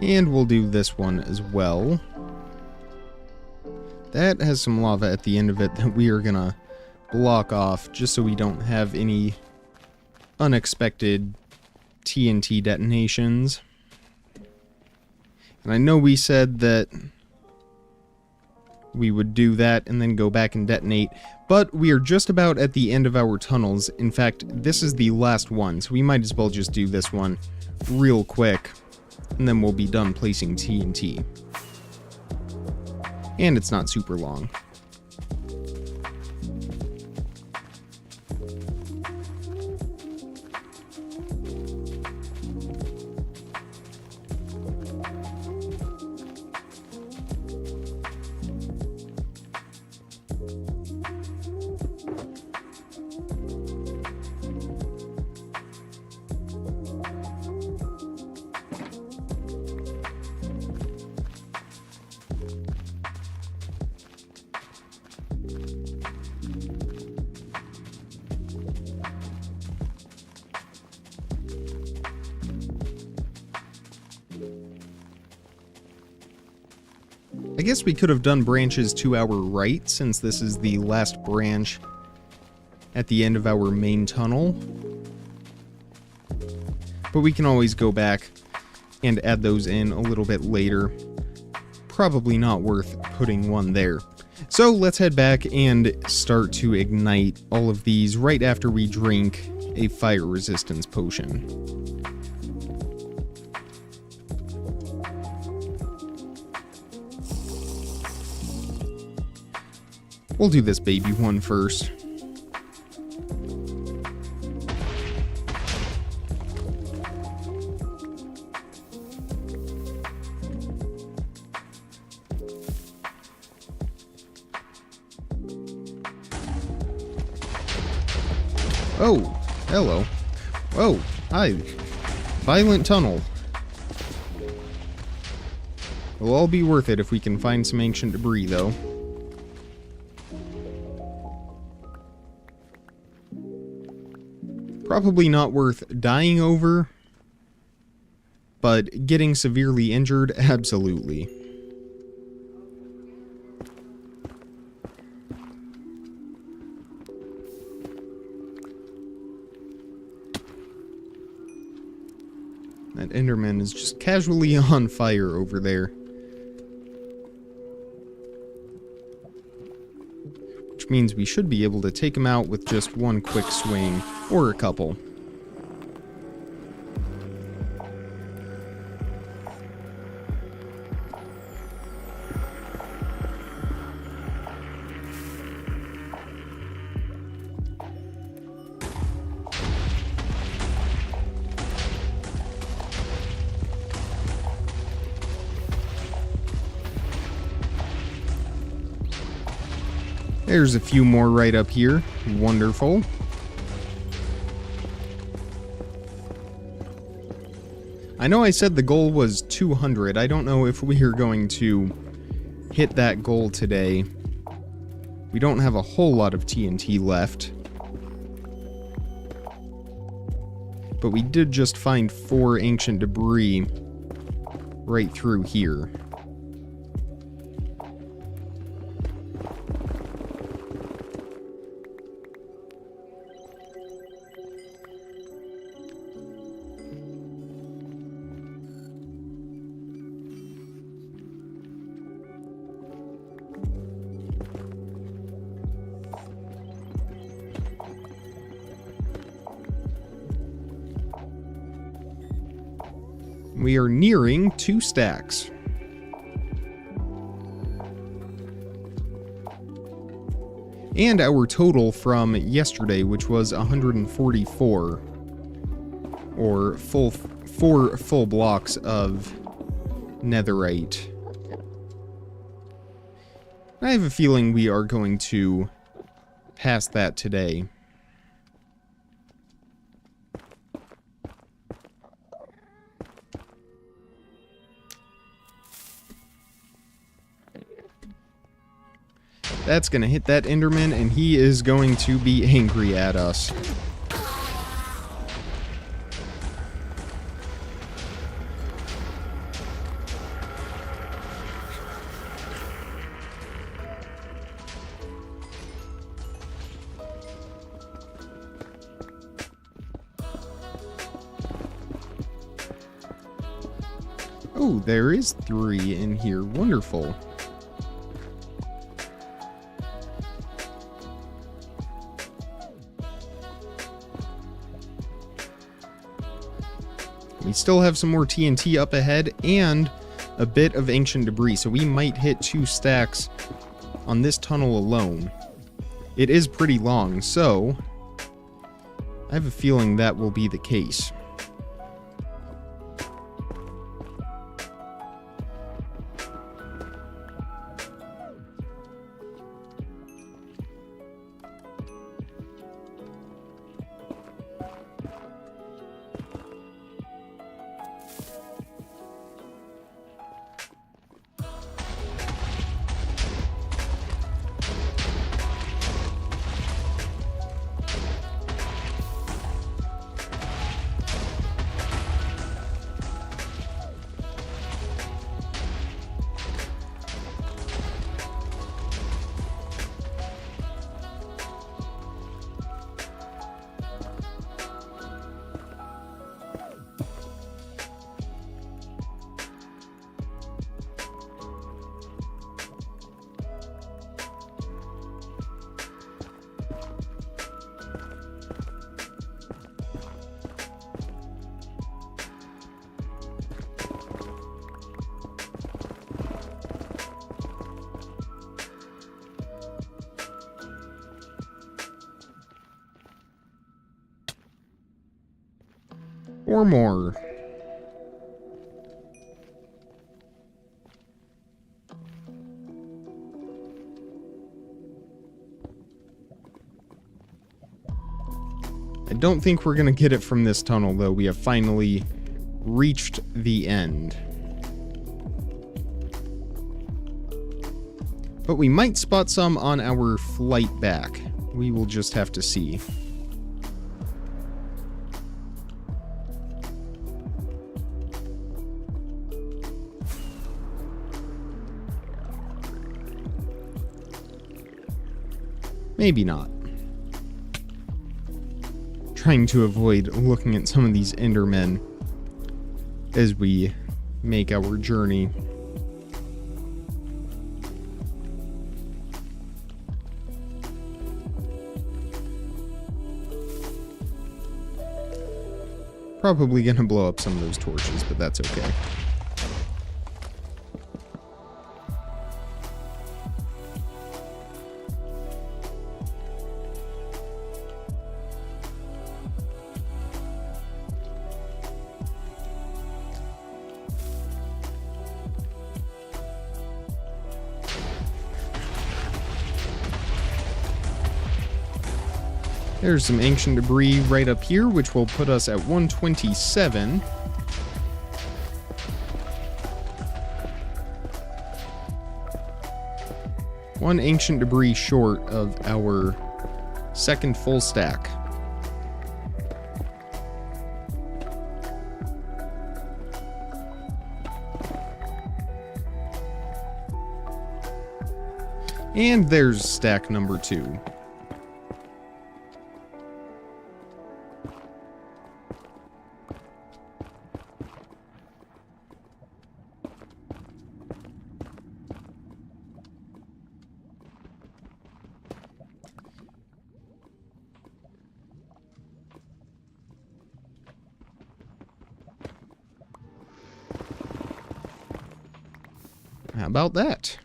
[SPEAKER 1] And we'll do this one as well. That has some lava at the end of it that we are gonna block off just so we don't have any unexpected TNT detonations. And I know we said that we would do that and then go back and detonate, but we are just about at the end of our tunnels. In fact, this is the last one, so we might as well just do this one real quick. And then we'll be done placing TNT. And it's not super long. I guess we could have done branches to our right, since this is the last branch at the end of our main tunnel. But we can always go back and add those in a little bit later. Probably not worth putting one there. So let's head back and start to ignite all of these right after we drink a fire resistance potion. We'll do this baby one first. Oh, hello. Oh, hi. Violent tunnel. It'll all be worth it if we can find some ancient debris, though. Probably not worth dying over, but getting severely injured, absolutely. That Enderman is just casually on fire over there. Which means we should be able to take him out with just one quick swing, or a couple. There's a few more right up here. Wonderful. I know I said the goal was 200. I don't know if we are going to hit that goal today. We don't have a whole lot of TNT left. But we did just find 4 ancient debris. right through here. We are nearing 2 stacks. And our total from yesterday, which was 144, or 4 full blocks of netherite. I have a feeling we are going to pass that today. That's going to hit that Enderman, and he is going to be angry at us. Oh, there is 3 in here. Wonderful. We still have some more TNT up ahead and a bit of ancient debris, so we might hit 2 stacks on this tunnel alone. It is pretty long, so I have a feeling that will be the case. Or more. I don't think we're gonna get it from this tunnel, though. We have finally reached the end. But we might spot some on our flight back. We will just have to see. Maybe not. Trying to avoid looking at some of these Endermen as we make our journey. Probably gonna blow up some of those torches, but that's okay. There's some ancient debris right up here, which will put us at 127. One ancient debris short of our second full stack. And there's stack number 2. How about that?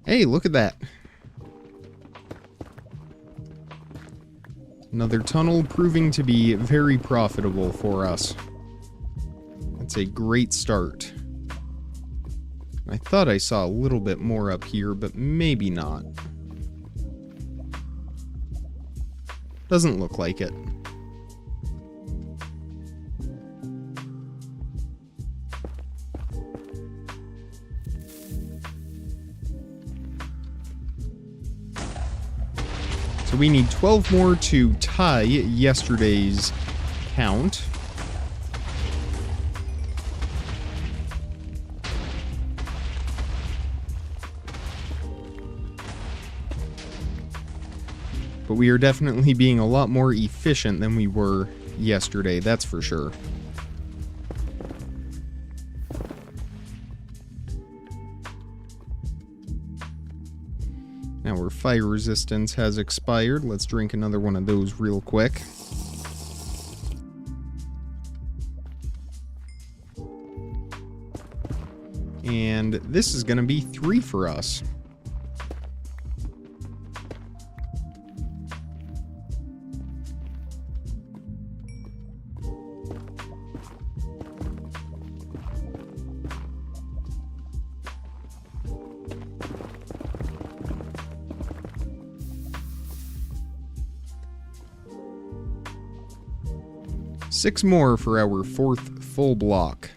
[SPEAKER 1] Hey, look at that. Another tunnel proving to be very profitable for us. That's a great start. I thought I saw a little bit more up here, but maybe not. Doesn't look like it. So we need 12 more to tie yesterday's count. But we are definitely being a lot more efficient than we were yesterday, that's for sure. Our fire resistance has expired. Let's drink another one of those real quick. And this is going to be 3 for us. Six more for our 4th full block.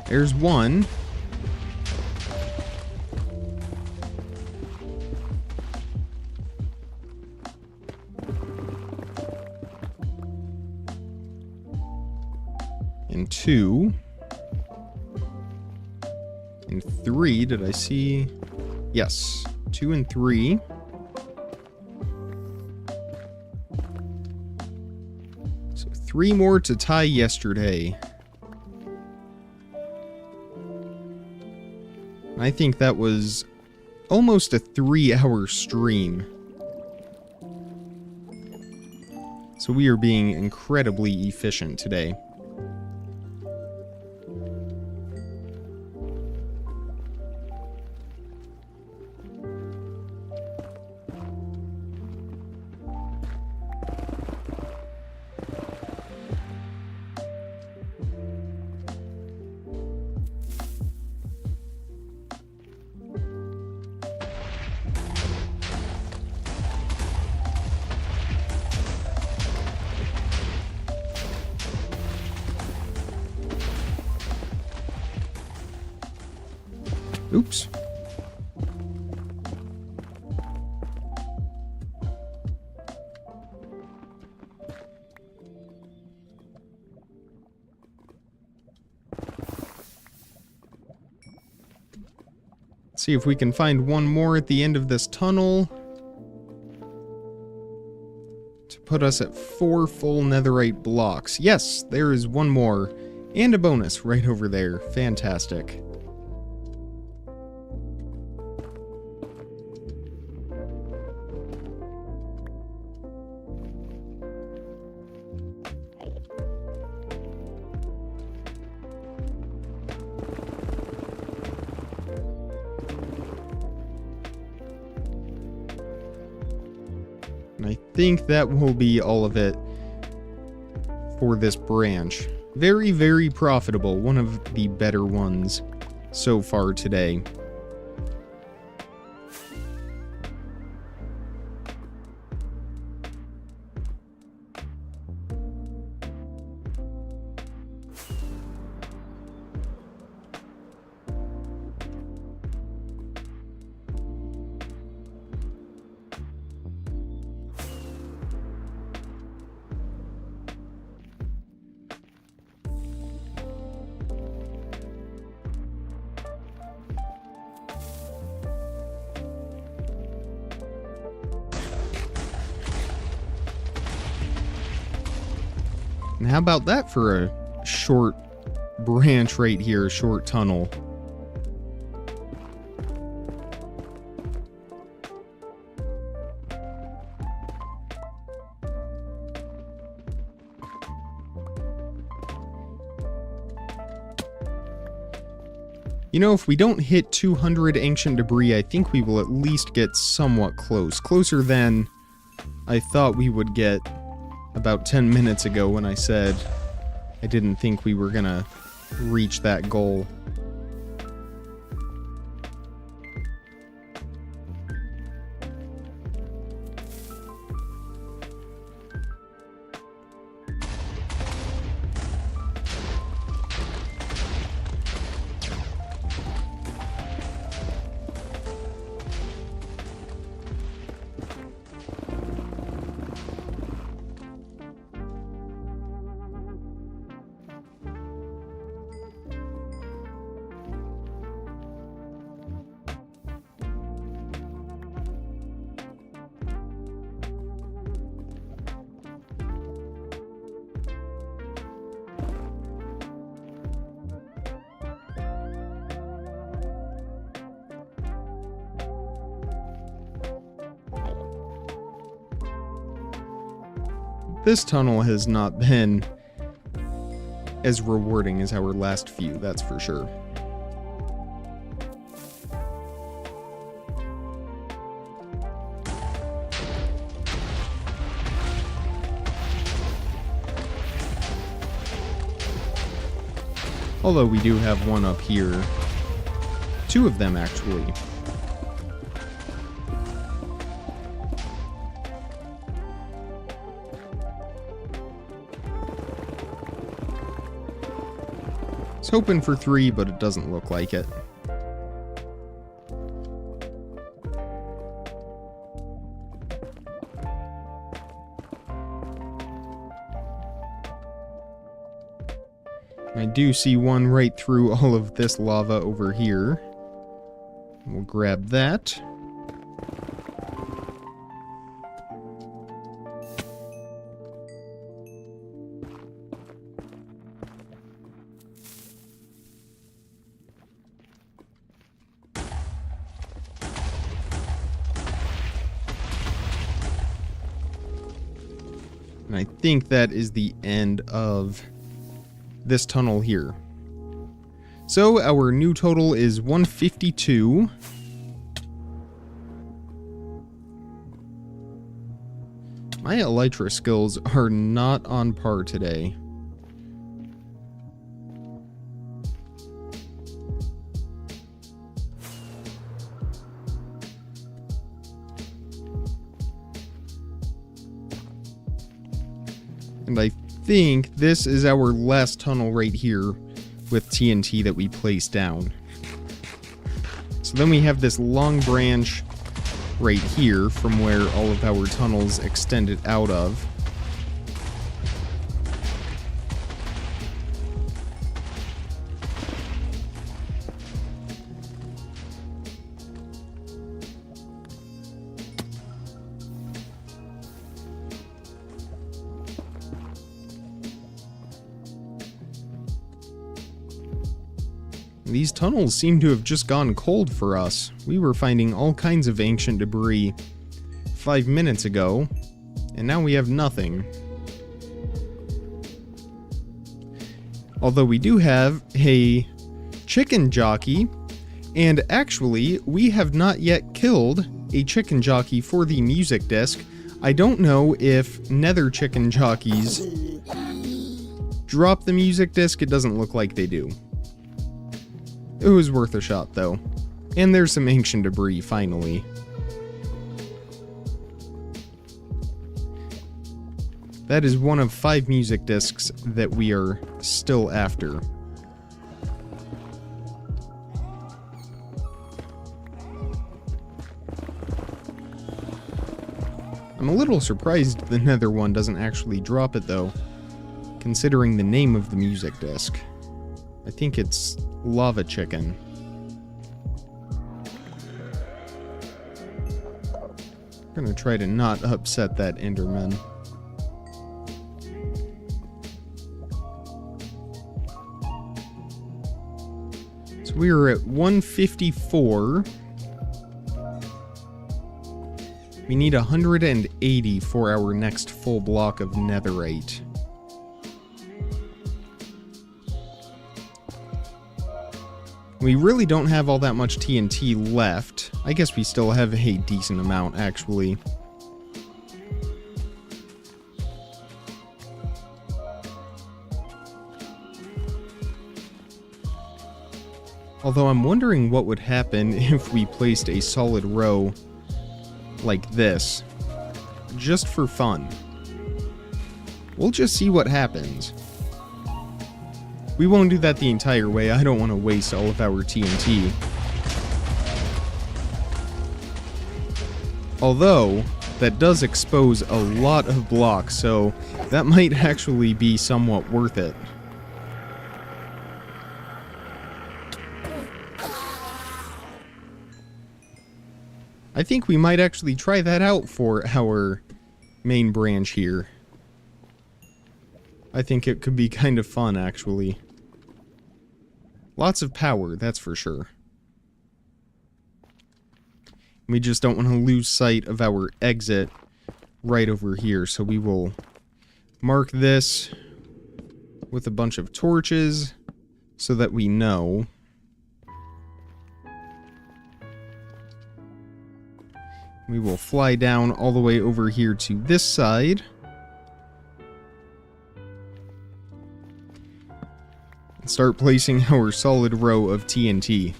[SPEAKER 1] There's one. And 2. And 3. Did I see? Yes. 2 and 3. So 3 more to tie yesterday. I think that was almost a 3-hour stream. So we are being incredibly efficient today. Oops. Let's see if we can find one more at the end of this tunnel to put us at 4 full netherite blocks. Yes, there is one more and a bonus right over there. Fantastic. And I think that will be all of it for this branch. Very, very profitable. One of the better ones so far today. And how about that for a short branch right here, a short tunnel? You know, if we don't hit 200 ancient debris, I think we will at least get somewhat close. Closer than I thought we would get about 10 minutes ago when I said I didn't think we were gonna reach that goal. This tunnel has not been as rewarding as our last few, that's for sure. Although we do have one up here. Two of them, actually. I was hoping for 3, but it doesn't look like it. I do see one right through all of this lava over here. We'll grab that. And I think that is the end of this tunnel here. So our new total is 152. My elytra skills are not on par today. And I think this is our last tunnel right here with TNT that we placed down. So then we have this long branch right here from where all of our tunnels extended out of. These tunnels seem to have just gone cold for us. We were finding all kinds of ancient debris 5 minutes ago, and now we have nothing. Although we do have a chicken jockey, and actually, we have not yet killed a chicken jockey for the music disc. I don't know if nether chicken jockeys drop the music disc. It doesn't look like they do. It was worth a shot, though. And there's some ancient debris, finally. That is one of 5 music discs that we are still after. I'm a little surprised the nether one doesn't actually drop it, though, considering the name of the music disc. I think it's Lava Chicken. I'm gonna try to not upset that Enderman. We're at 154. We need 180 for our next full block of netherite. We really don't have all that much TNT left. I guess we still have a decent amount, actually. Although I'm wondering what would happen if we placed a solid row like this, just for fun. We'll just see what happens. We won't do that the entire way. I don't want to waste all of our TNT. Although, that does expose a lot of blocks, so that might actually be somewhat worth it. I think we might actually try that out for our main branch here. I think it could be kind of fun, actually. Lots of power, that's for sure. We just don't want to lose sight of our exit right over here, so we will mark this with a bunch of torches so that we know. We will fly down all the way over here to this side. And start placing our solid row of TNT.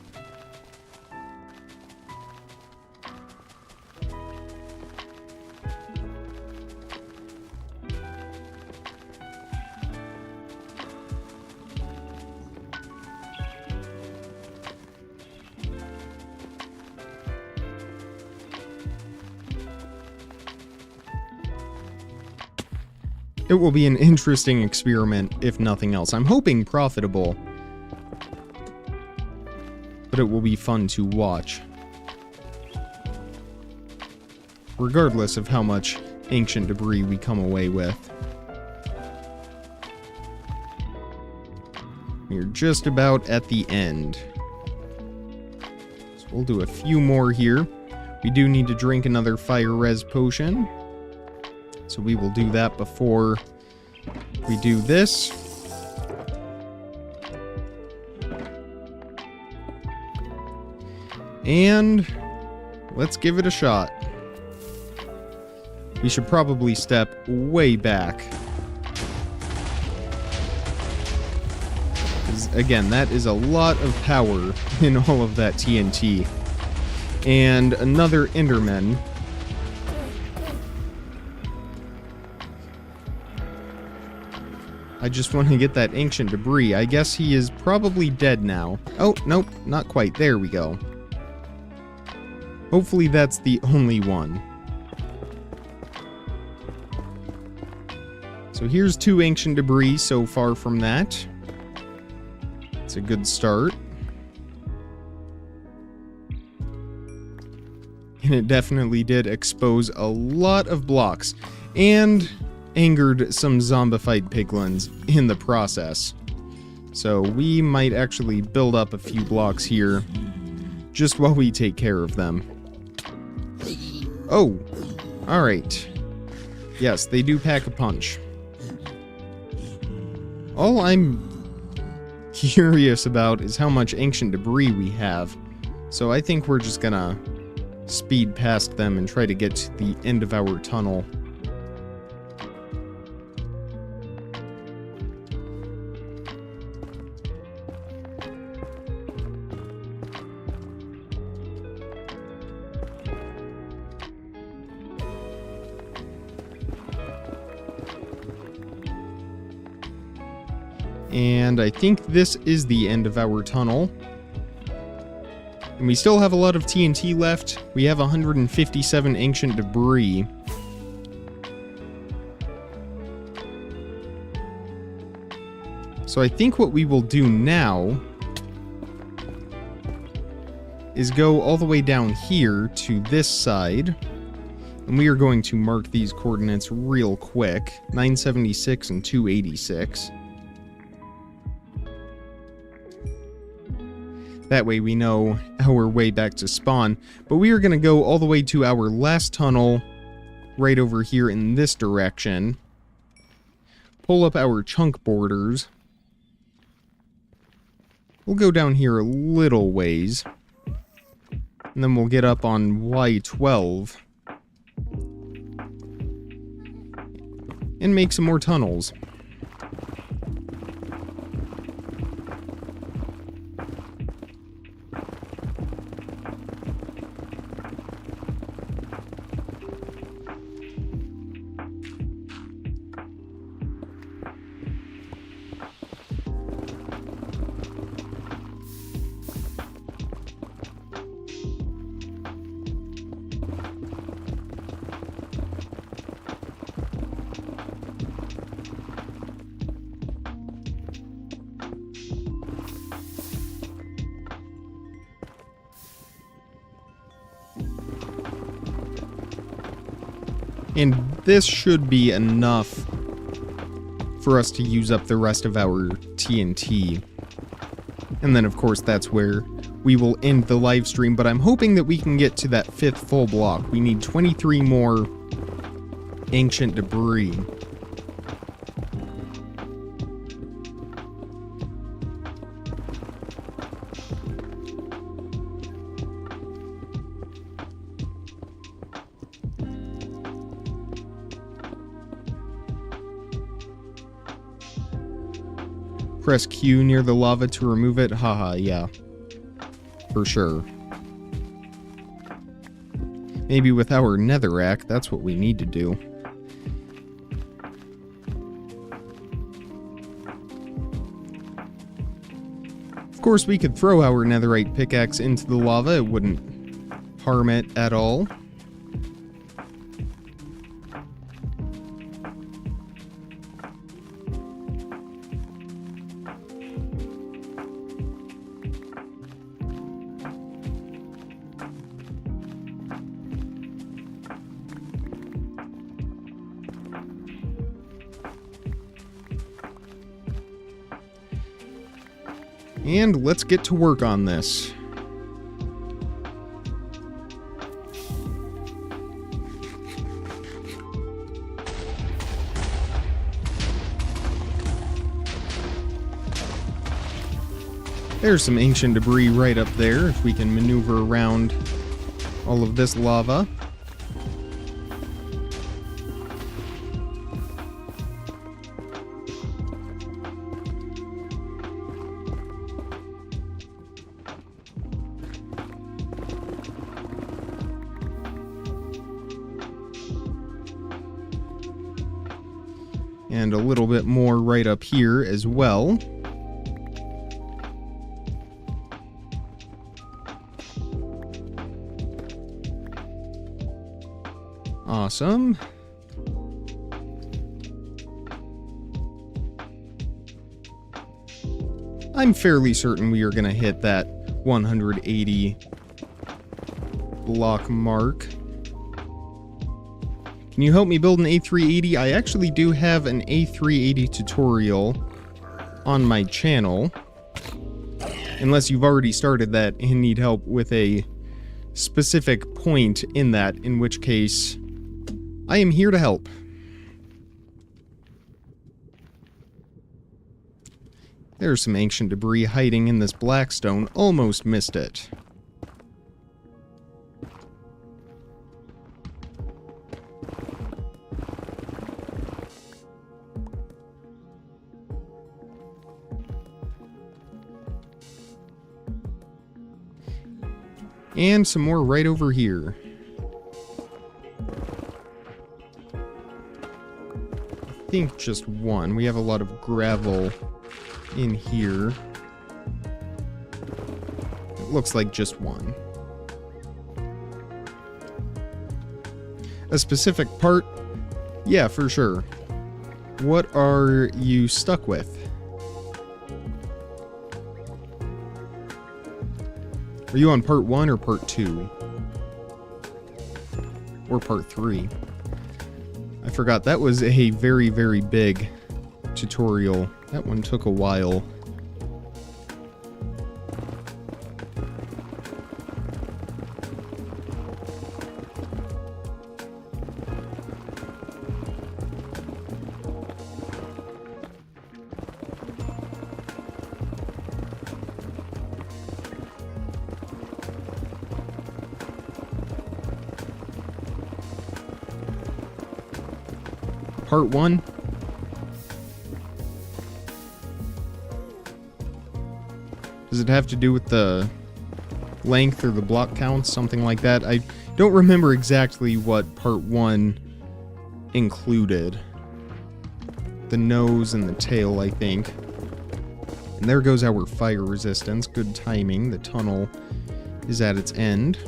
[SPEAKER 1] It will be an interesting experiment, if nothing else. I'm hoping profitable. But it will be fun to watch. Regardless of how much ancient debris we come away with. We're just about at the end. So we'll do a few more here. We do need to drink another fire res potion. So we will do that before we do this. And let's give it a shot. We should probably step way back. 'Cause again, that is a lot of power in all of that TNT. And another Enderman. I just want to get that ancient debris. I guess he is probably dead now. Oh, nope, not quite. There we go. Hopefully that's the only one. So here's 2 ancient debris so far from that. It's a good start. And it definitely did expose a lot of blocks. And angered some zombified piglins in the process. So we might actually build up a few blocks here just while we take care of them. Oh, alright. Yes, they do pack a punch. All I'm curious about is how much ancient debris we have. So I think we're just gonna speed past them and try to get to the end of our tunnel. And I think this is the end of our tunnel. And we still have a lot of TNT left. We have 157 ancient debris. So I think what we will do now is go all the way down here to this side. And we are going to mark these coordinates real quick. 976 and 286. That way we know our way back to spawn. But we are going to go all the way to our last tunnel right over here in this direction. Pull up our chunk borders. We'll go down here a little ways. And then we'll get up on Y12. And make some more tunnels. And this should be enough for us to use up the rest of our TNT. And then, of course, that's where we will end the live stream. But I'm hoping that we can get to that 5th full block. We need 23 more ancient debris. Press Q near the lava to remove it. Haha, yeah. For sure. Maybe with our netherrack, that's what we need to do. Of course, we could throw our netherite pickaxe into the lava. It wouldn't harm it at all. And let's get to work on this. There's some ancient debris right up there, if we can maneuver around all of this lava. And a little bit more right up here as well. Awesome. I'm fairly certain we are going to hit that 180 block mark. Can you help me build an A380? I actually do have an A380 tutorial on my channel. Unless you've already started that and need help with a specific point in that, in which case I am here to help. There's some ancient debris hiding in this blackstone. Almost missed it. And some more right over here. I think just one. We have a lot of gravel in here. It looks like just one. A specific part? Yeah, for sure. What are you stuck with? Are you on part 1 or part 2? Or part 3? I forgot, that was a very, very big tutorial. That one took a while. part 1? Does it have to do with the length or the block counts, something like that? I don't remember exactly what part 1 included. The nose and the tail, I think. And there goes our fire resistance. Good timing. The tunnel is at its end.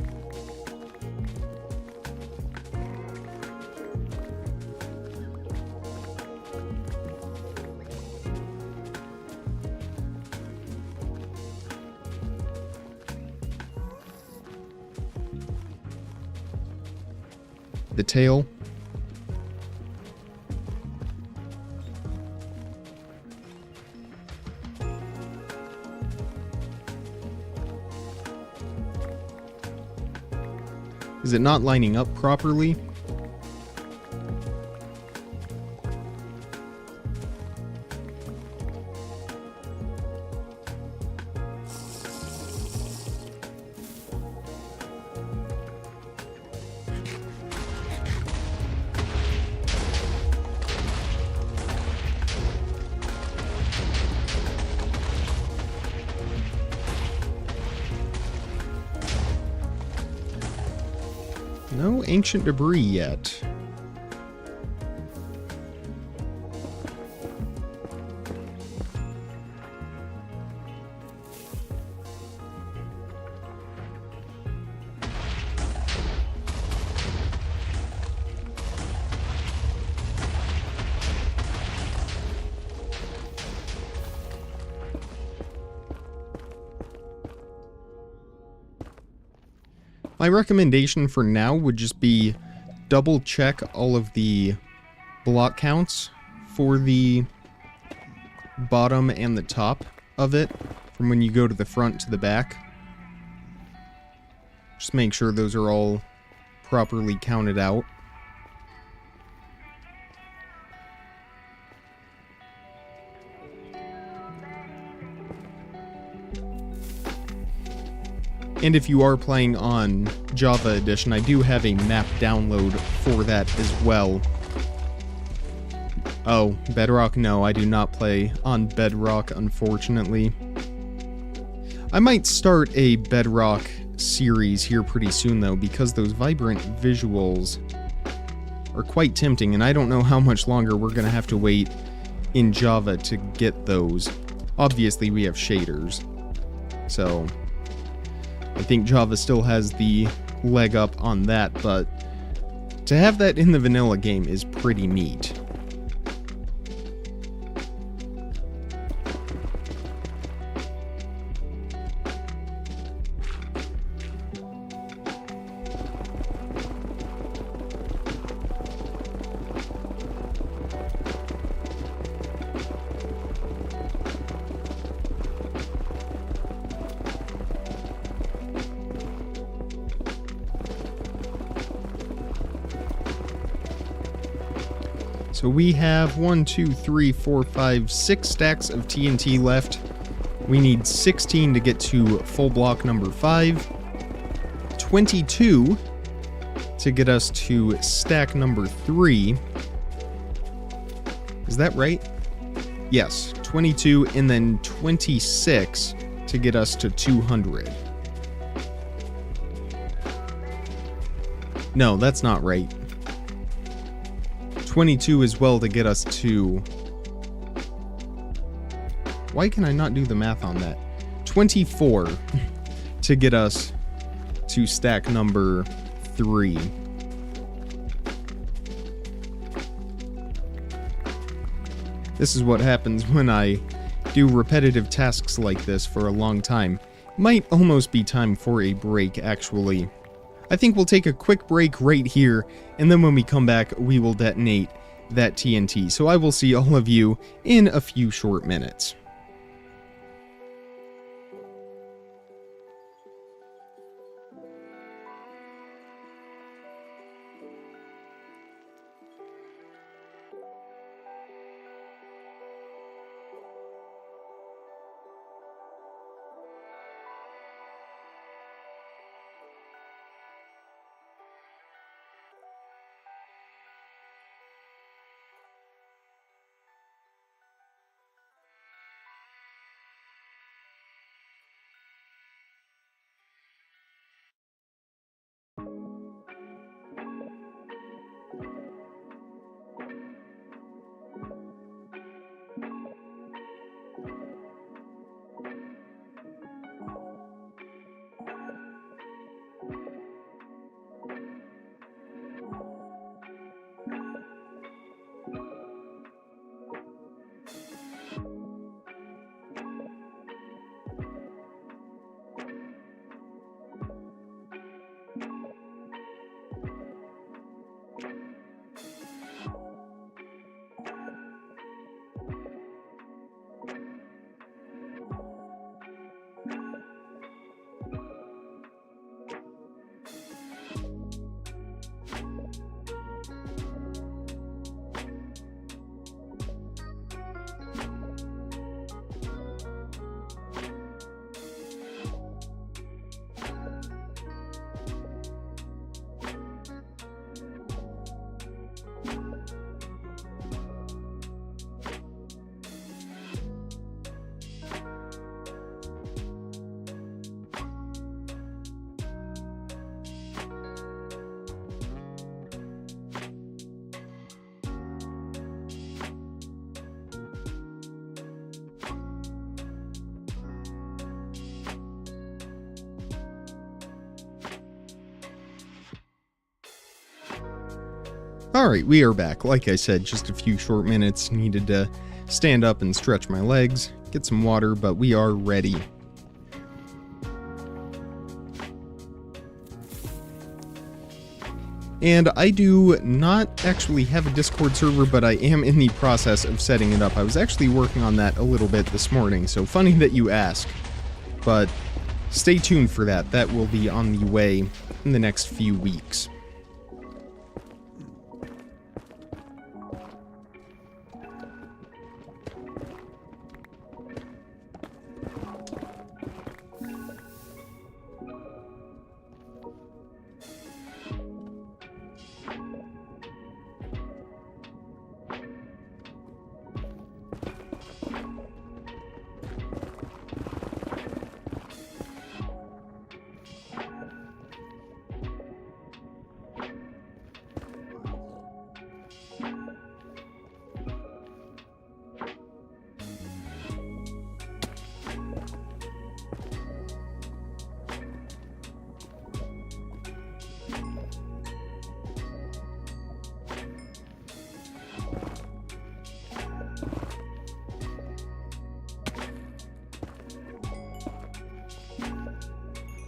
[SPEAKER 1] The tail. Is it not lining up properly? No ancient debris yet. My recommendation for now would just be double check all of the block counts for the bottom and the top of it from when you go to the front to the back. Just make sure those are all properly counted out. And if you are playing on Java Edition, I do have a map download for that as well. Oh, Bedrock? No, I do not play on Bedrock, unfortunately. I might start a Bedrock series here pretty soon, though, because those vibrant visuals are quite tempting, and I don't know how much longer we're going to have to wait in Java to get those. Obviously, we have shaders, so I think Java still has the leg up on that, but to have that in the vanilla game is pretty neat. So we have 1, 2, 3, 4, 5, 6 stacks of TNT left. We need 16 to get to full block number 5. 22 to get us to stack number 3. Is that right? Yes, 22 and then 26 to get us to 200. No, that's not right. 22 as well to get us to... Why can I not do the math on that? 24 to get us to stack number 3. This is what happens when I do repetitive tasks like this for a long time. Might almost be time for a break, actually. I think we'll take a quick break right here, and then when we come back, we will detonate that TNT. So I will see all of you in a few short minutes. Alright, we are back. Like I said, just a few short minutes. Needed to stand up and stretch my legs, get some water, but we are ready. And I do not actually have a Discord server, but I am in the process of setting it up. I was actually working on that a little bit this morning, so funny that you ask. But stay tuned for that. That will be on the way in the next few weeks.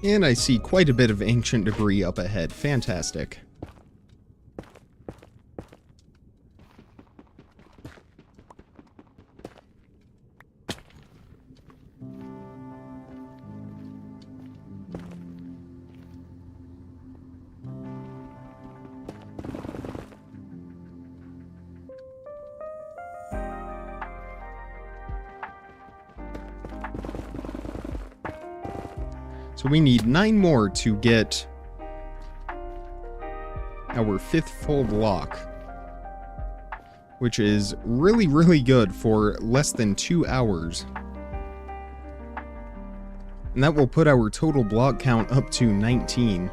[SPEAKER 1] And I see quite a bit of ancient debris up ahead. Fantastic. So we need 9 more to get our 5th full block, which is really, really good for less than 2 hours. And that will put our total block count up to 19.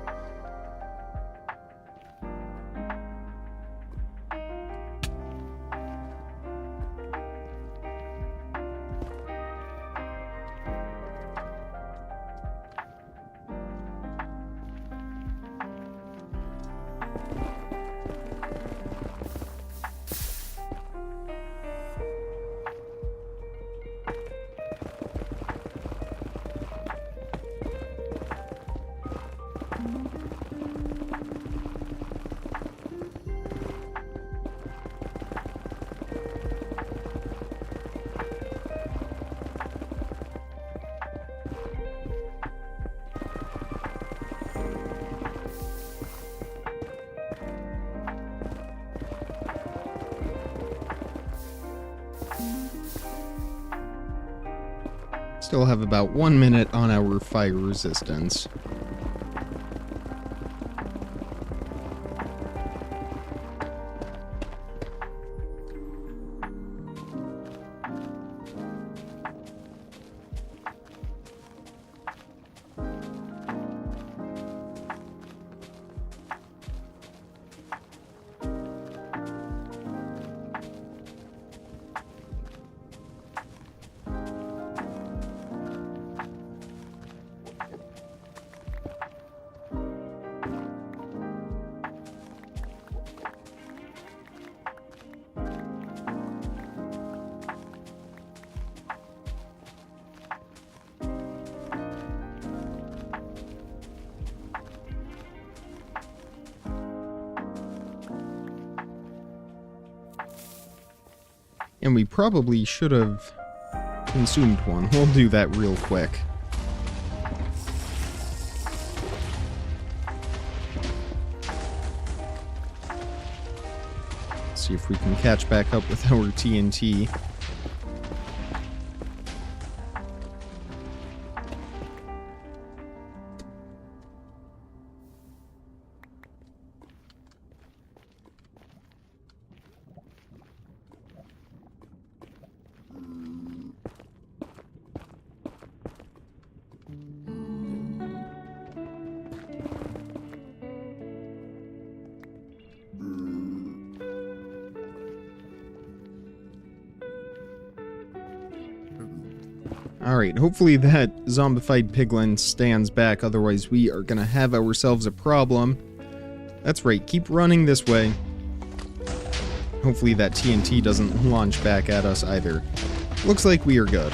[SPEAKER 1] Still have about 1 minute on our fire resistance. And we probably should have consumed one. We'll do that real quick. See if we can catch back up with our TNT. Alright, hopefully that zombified piglin stands back, otherwise we are gonna have ourselves a problem. That's right, keep running this way. Hopefully that TNT doesn't launch back at us either. Looks like we are good.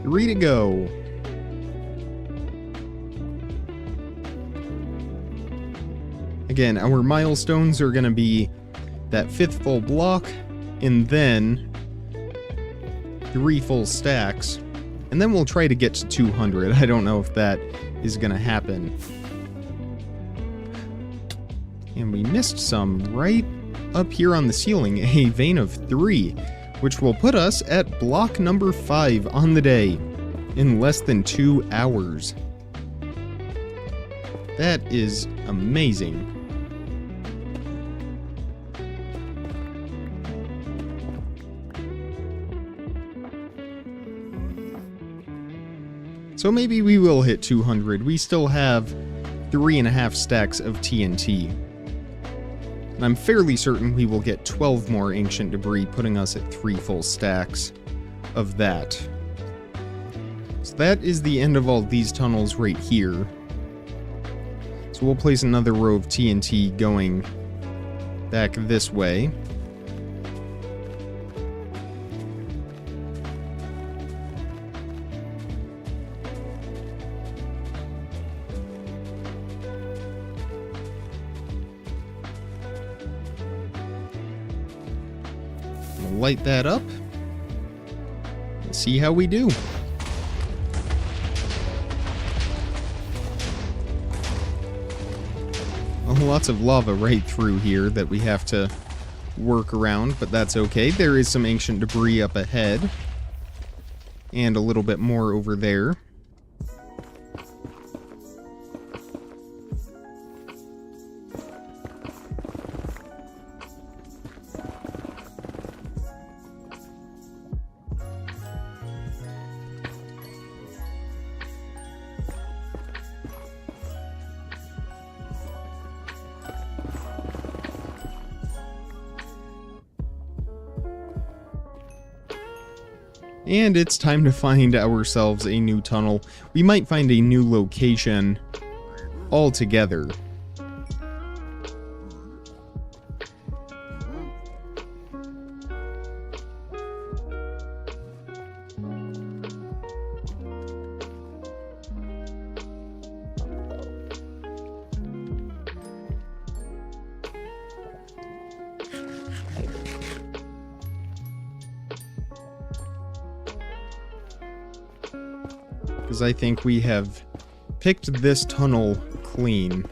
[SPEAKER 1] Three to go. Again, our milestones are going to be that 5th full block, and then 3 full stacks, and then we'll try to get to 200. I don't know if that is going to happen. And we missed some right up here on the ceiling, a vein of 3. Which will put us at block number 5 on the day in less than 2 hours. That is amazing. So maybe we will hit 200. We still have 3.5 stacks of TNT. And I'm fairly certain we will get 12 more ancient debris, putting us at 3 full stacks of that. So that is the end of all these tunnels right here. So we'll place another row of TNT going back this way. Light that up and see how we do. Well, lots of lava right through here that we have to work around, but that's okay. There is some ancient debris up ahead and a little bit more over there. And it's time to find ourselves a new tunnel. We might find a new location altogether. Because I think we have picked this tunnel clean.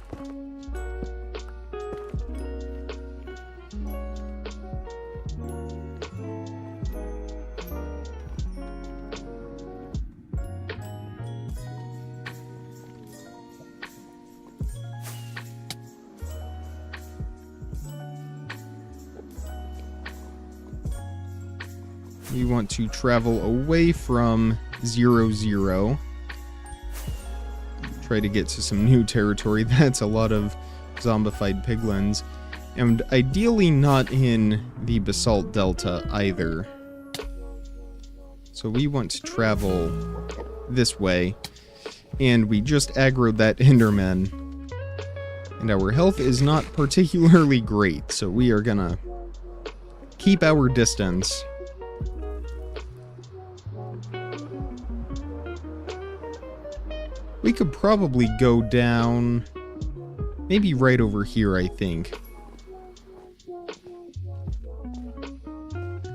[SPEAKER 1] We want to travel away from 0-0. Try to get to some new territory. That's a lot of zombified piglins. And ideally not in the Basalt Delta either. So we want to travel this way. And we just aggroed that Enderman. And our health is not particularly great, so we are gonna keep our distance. We could probably go down, maybe right over here, I think.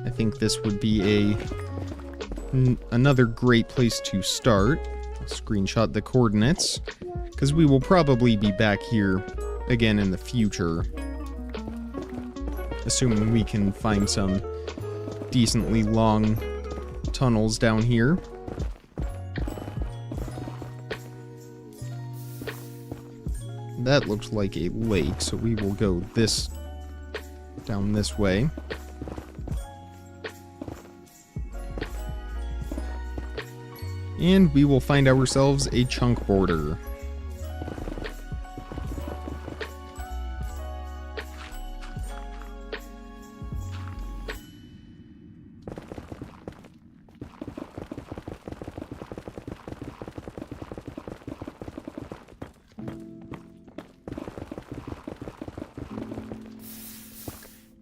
[SPEAKER 1] I think this would be another great place to start. I'll screenshot the coordinates, because we will probably be back here again in the future. Assuming we can find some decently long tunnels down here. That looks like a lake, so we will go down this way. And we will find ourselves a chunk border.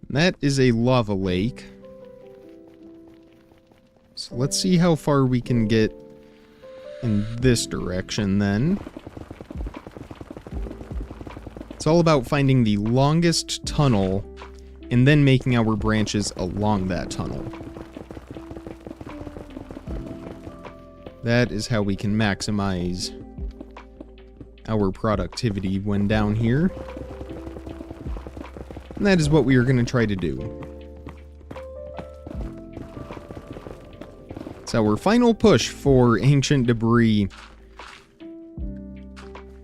[SPEAKER 1] That is a lava lake. So let's see how far we can get in this direction then. It's all about finding the longest tunnel and then making our branches along that tunnel. That is how we can maximize our productivity when down here. And that is what we are going to try to do. It's our final push for ancient debris.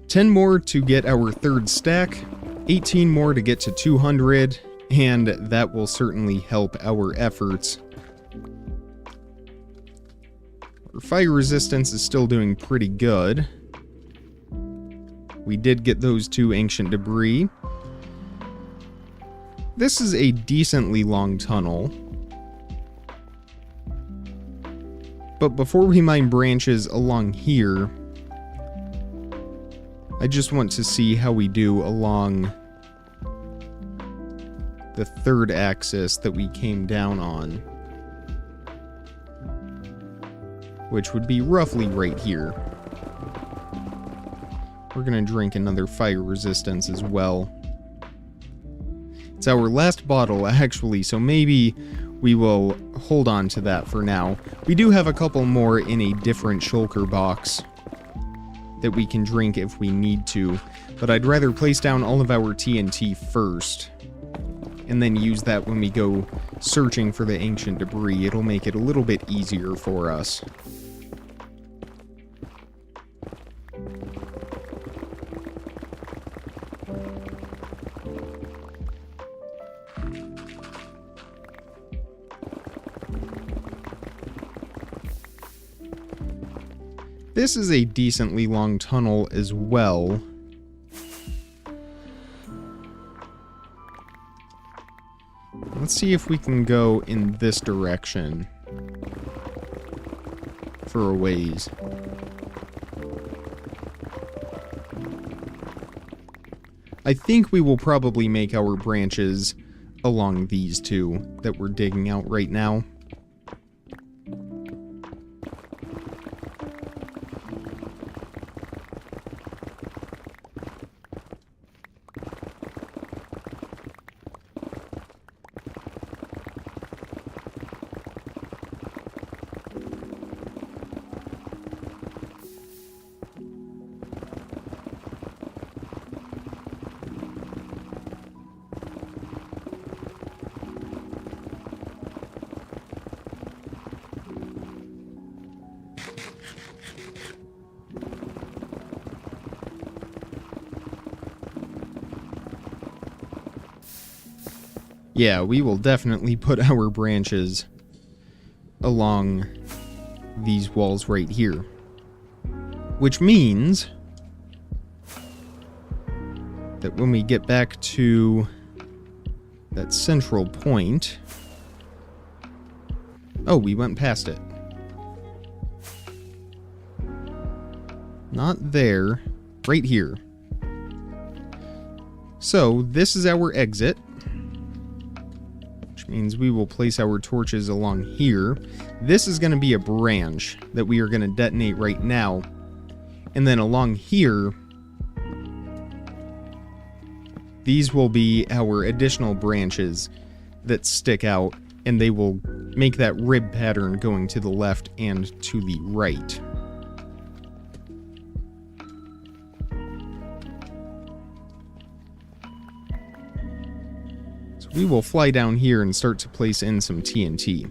[SPEAKER 1] 10 more to get our third stack, 18 more to get to 200, and that will certainly help our efforts. Our fire resistance is still doing pretty good. We did get those 2 ancient debris. This is a decently long tunnel. But before we mine branches along here, I just want to see how we do along the third axis that we came down on, which would be roughly right here. We're gonna drink another fire resistance as well. It's our last bottle, actually, so maybe we will hold on to that for now. We do have a couple more in a different shulker box that we can drink if we need to, but I'd rather place down all of our TNT first, and then use that when we go searching for the ancient debris. It'll make it a little bit easier for us. This is a decently long tunnel as well. Let's see if we can go in this direction for a ways. I think we will probably make our branches along these two that we're digging out right now. Yeah, we will definitely put our branches along these walls right here. Which means that when we get back to that central point... Oh, we went past it. Not there. Right here. So, this is our exit. Means we will place our torches along here. This is going to be a branch that we are going to detonate right now. And then along here, these will be our additional branches that stick out, and they will make that rib pattern going to the left and to the right. We will fly down here and start to place in some TNT.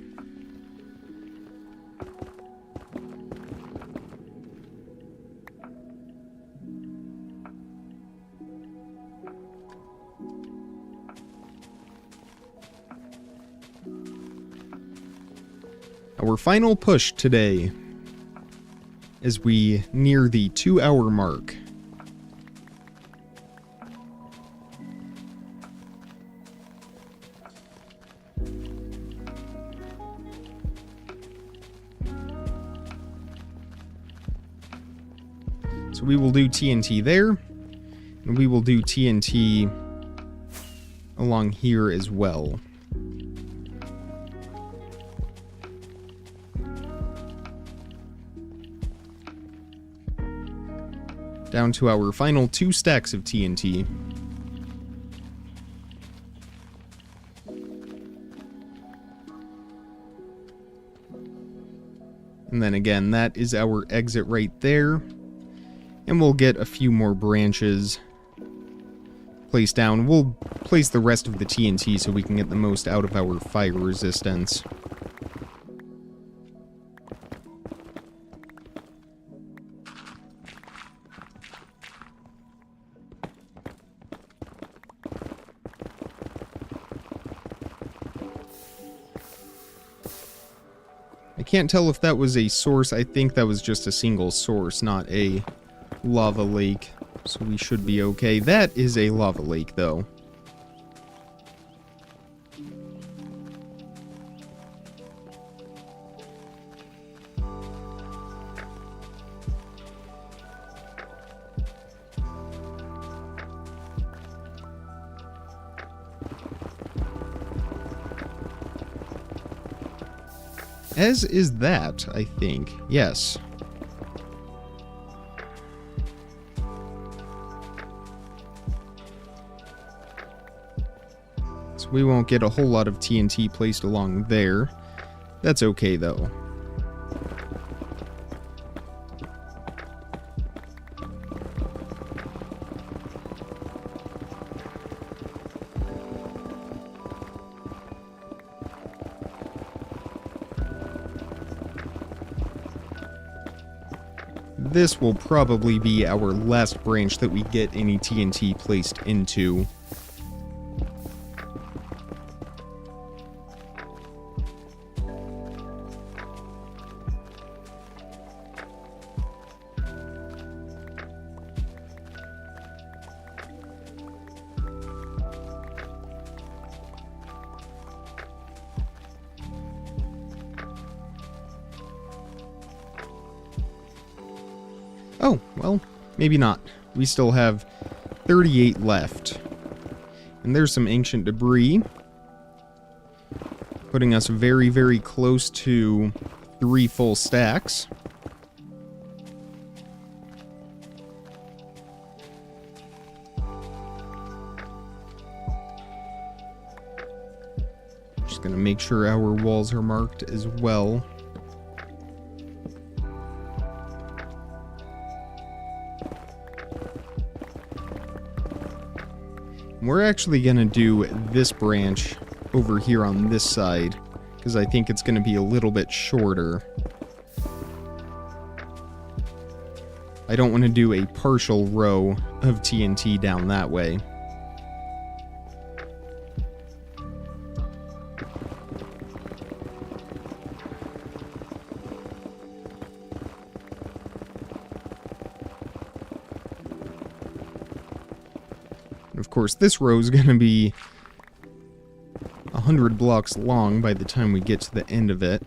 [SPEAKER 1] Our final push today as we near the 2-hour mark. So we will do TNT there, and we will do TNT along here as well. Down to our final 2 stacks of TNT. And then again, that is our exit right there. And we'll get a few more branches placed down. We'll place the rest of the TNT so we can get the most out of our fire resistance. I can't tell if that was a source. I think that was just a single source, not a lava lake. So we should be okay. That is a lava lake, though. As is that, I think. Yes. So we won't get a whole lot of TNT placed along there. That's okay, though. This will probably be our last branch that we get any TNT placed into. Oh, well, maybe not. We still have 38 left. And there's some ancient debris, putting us very, very close to 3 full stacks. Just gonna make sure our walls are marked as well. We're actually going to do this branch over here on this side, because I think it's going to be a little bit shorter. I don't want to do a partial row of TNT down that way. Of course, this row is going to be 100 blocks long by the time we get to the end of it.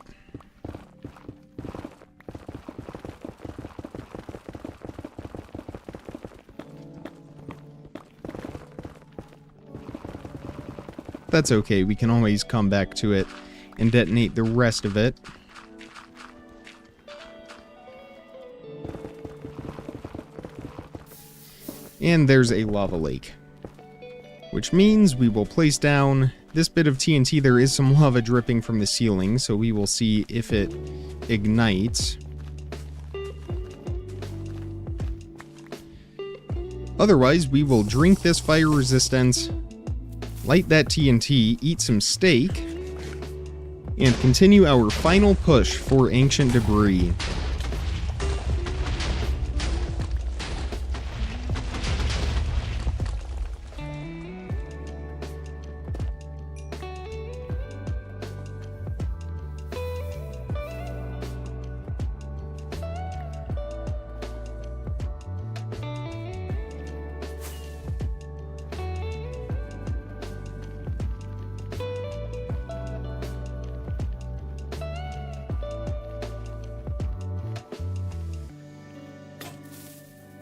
[SPEAKER 1] That's okay, we can always come back to it and detonate the rest of it. And there's a lava lake, which means we will place down this bit of TNT. There is some lava dripping from the ceiling, so we will see if it ignites. Otherwise, we will drink this fire resistance, light that TNT, eat some steak, and continue our final push for ancient debris.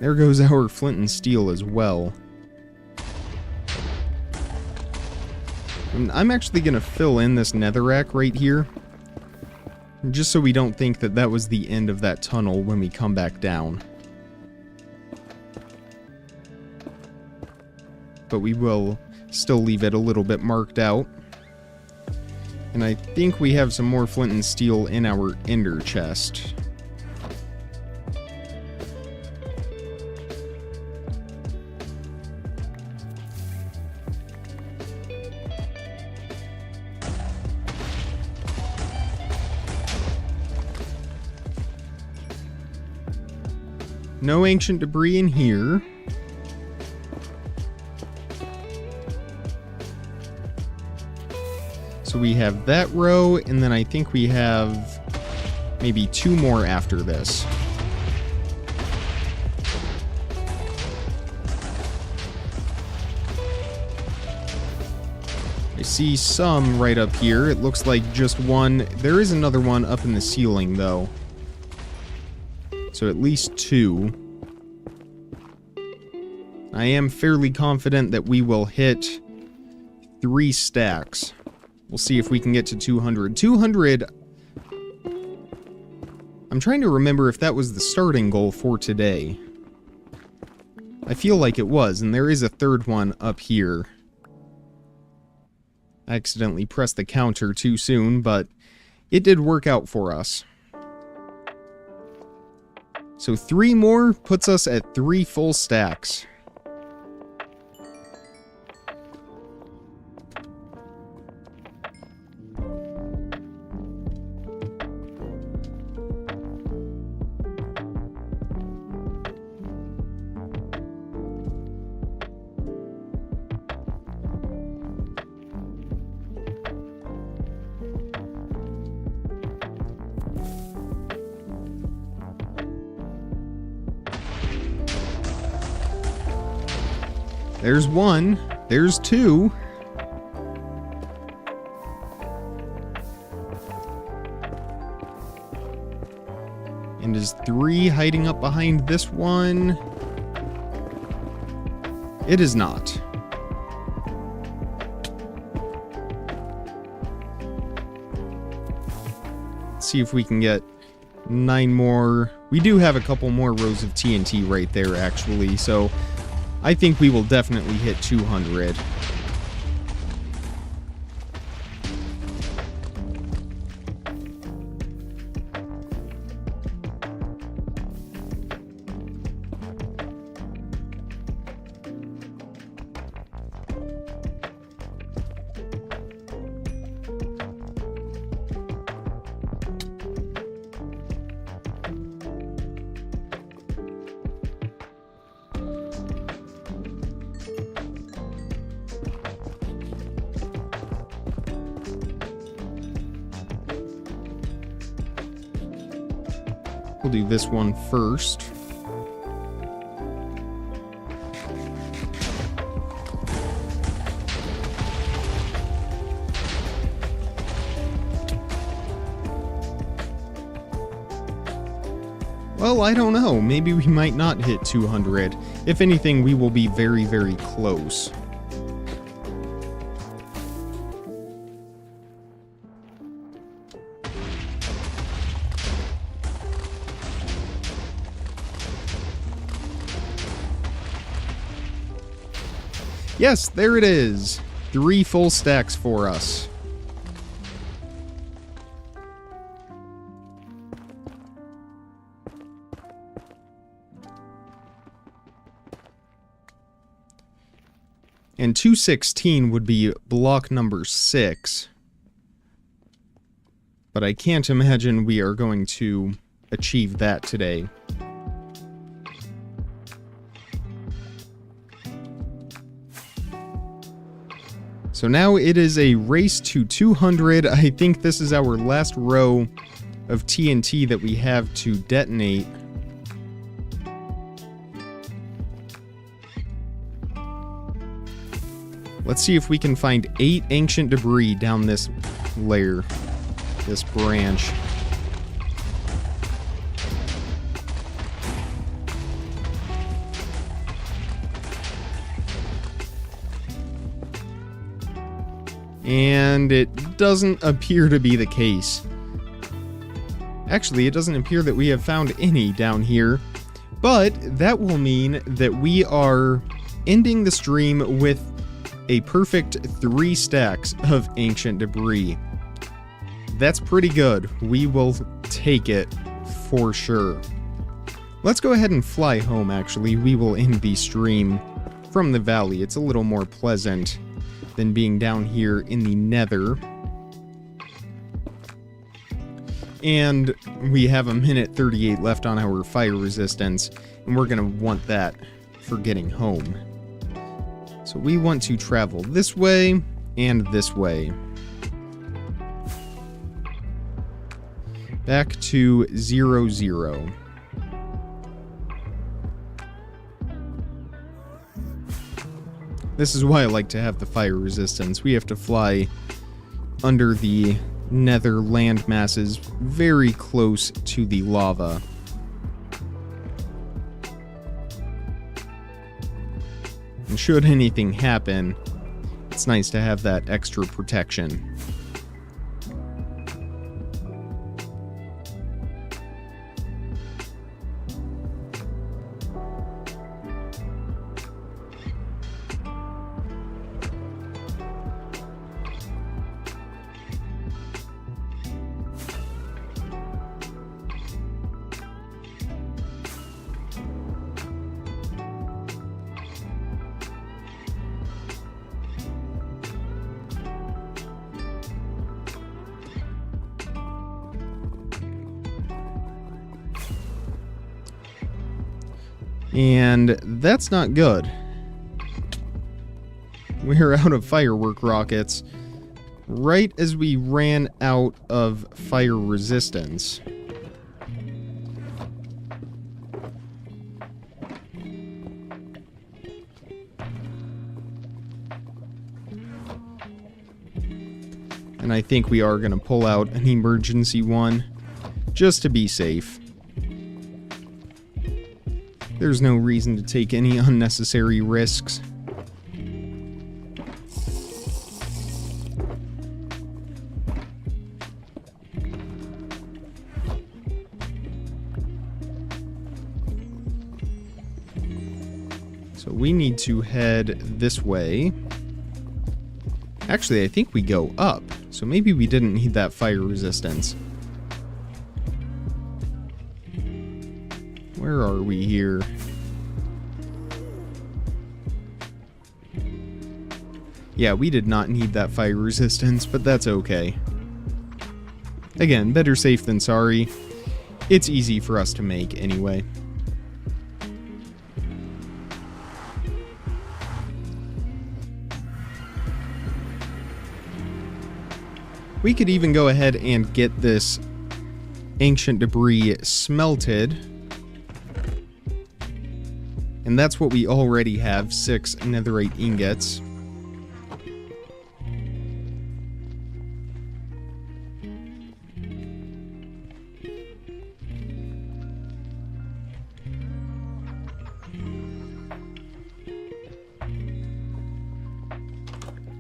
[SPEAKER 1] There goes our flint and steel as well. And I'm actually going to fill in this netherrack right here, just so we don't think that that was the end of that tunnel when we come back down. But we will still leave it a little bit marked out. And I think we have some more flint and steel in our ender chest. No ancient debris in here. So we have that row, and then I think we have maybe 2 more after this. I see some right up here. It looks like just one. There is another one up in the ceiling, though. So at least 2. I am fairly confident that we will hit 3 stacks. We'll see if we can get to 200. 200... I'm trying to remember if that was the starting goal for today. I feel like it was, and there is a third one up here. I accidentally pressed the counter too soon, but it did work out for us. So 3 more puts us at 3 full stacks. There's 1. There's 2. And is 3 hiding up behind this one? It is not. Let's see if we can get 9 more. We do have a couple more rows of TNT right there, actually, so I think we will definitely hit 200. We'll do this one first. Well, I don't know. Maybe we might not hit 200. If anything, we will be very, very close. Yes, there it is. 3 full stacks for us. And 216 would be block number 6. But I can't imagine we are going to achieve that today. So now it is a race to 200. I think this is our last row of TNT that we have to detonate. Let's see if we can find 8 ancient debris down this layer, this branch. And it doesn't appear to be the case. Actually, it doesn't appear that we have found any down here. But that will mean that we are ending the stream with a perfect 3 stacks of ancient debris. That's pretty good. We will take it for sure. Let's go ahead and fly home, actually. We will end the stream from the valley. It's a little more pleasant than being down here in the nether. And we have a minute 38 left on our fire resistance, and we're going to want that for getting home. So we want to travel this way and this way. Back to 0, 0. This is why I like to have the fire resistance. We have to fly under the nether land masses very close to the lava. And should anything happen, it's nice to have that extra protection. And that's not good. We're out of firework rockets right as we ran out of fire resistance. And I think we are going to pull out an emergency one just to be safe. There's no reason to take any unnecessary risks. So we need to head this way. Actually, I think we go up, so maybe we didn't need that fire resistance. Where are we here? Yeah, we did not need that fire resistance, but that's okay. Again, better safe than sorry. It's easy for us to make anyway. We could even go ahead and get this ancient debris smelted. And that's what we already have, 6 netherite ingots.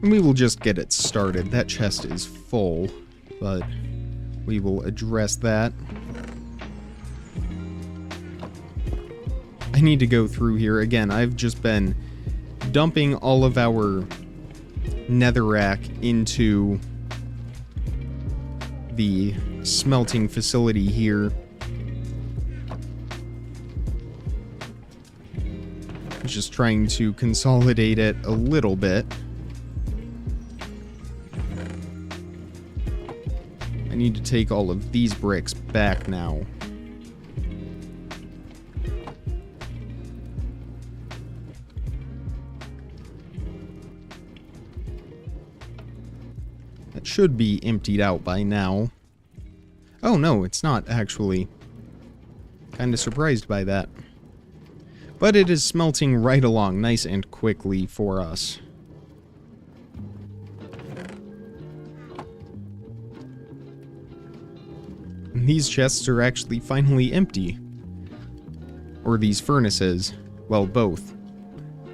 [SPEAKER 1] And we will just get it started. That chest is full, but we will address that. I need to go through here. Again, I've just been dumping all of our netherrack into the smelting facility here. Just trying to consolidate it a little bit. I need to take all of these bricks back now. That should be emptied out by now. Oh no, it's not actually. Kinda surprised by that. But it is smelting right along nice and quickly for us. And these chests are actually finally empty. Or these furnaces. Well, both.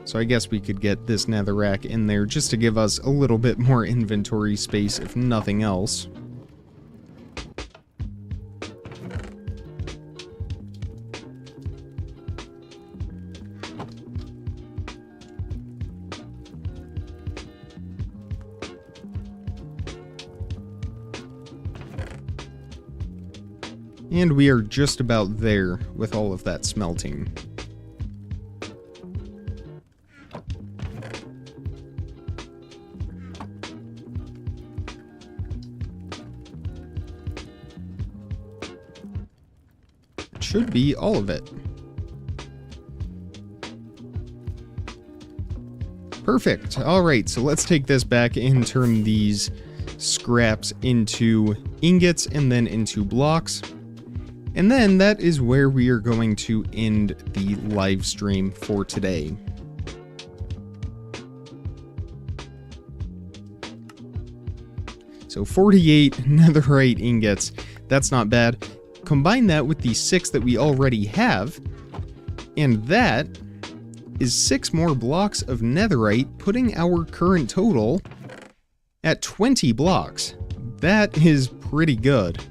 [SPEAKER 1] So I guess we could get this netherrack in there just to give us a little bit more inventory space, if nothing else. And we are just about there with all of that smelting. Should be all of it. Perfect. Alright, so let's take this back and turn these scraps into ingots and then into blocks. And then that is where we are going to end the live stream for today. So 48 netherite ingots, that's not bad. Combine that with the 6 that we already have, and that is 6 more blocks of netherite, putting our current total at 20 blocks. That is pretty good,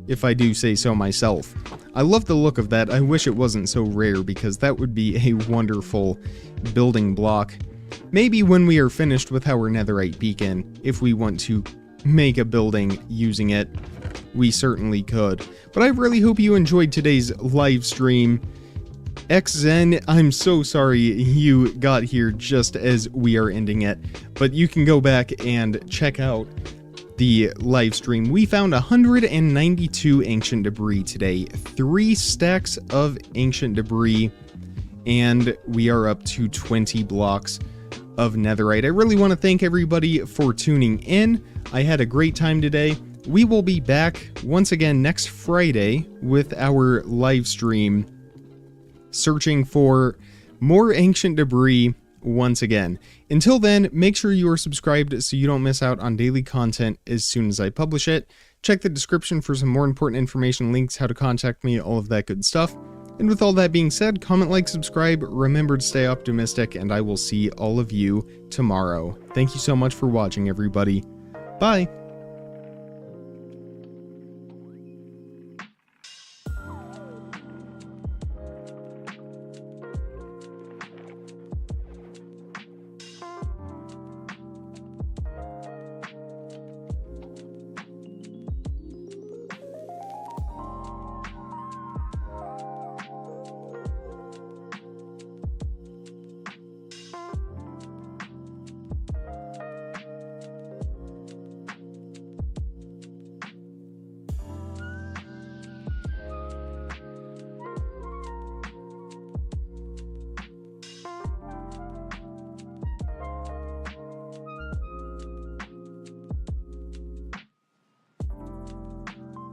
[SPEAKER 1] if I do say so myself. I love the look of that. I wish it wasn't so rare, because that would be a wonderful building block. Maybe when we are finished with our netherite beacon, if we want to make a building using it, we certainly could. But I really hope you enjoyed today's live stream. XZen, I'm so sorry you got here just as we are ending it, but you can go back and check out the live stream. We found 192 ancient debris today, 3 stacks of ancient debris, and we are up to 20 blocks of netherite. I really want to thank everybody for tuning in. I had a great time today. We will be back once again next Friday with our live stream, searching for more ancient debris once again. Until then, make sure you are subscribed so you don't miss out on daily content as soon as I publish it. Check the description for some more important information, links, how to contact me, all of that good stuff. And with all that being said, comment, like, subscribe, remember to stay optimistic, and I will see all of you tomorrow. Thank you so much for watching, everybody. Bye!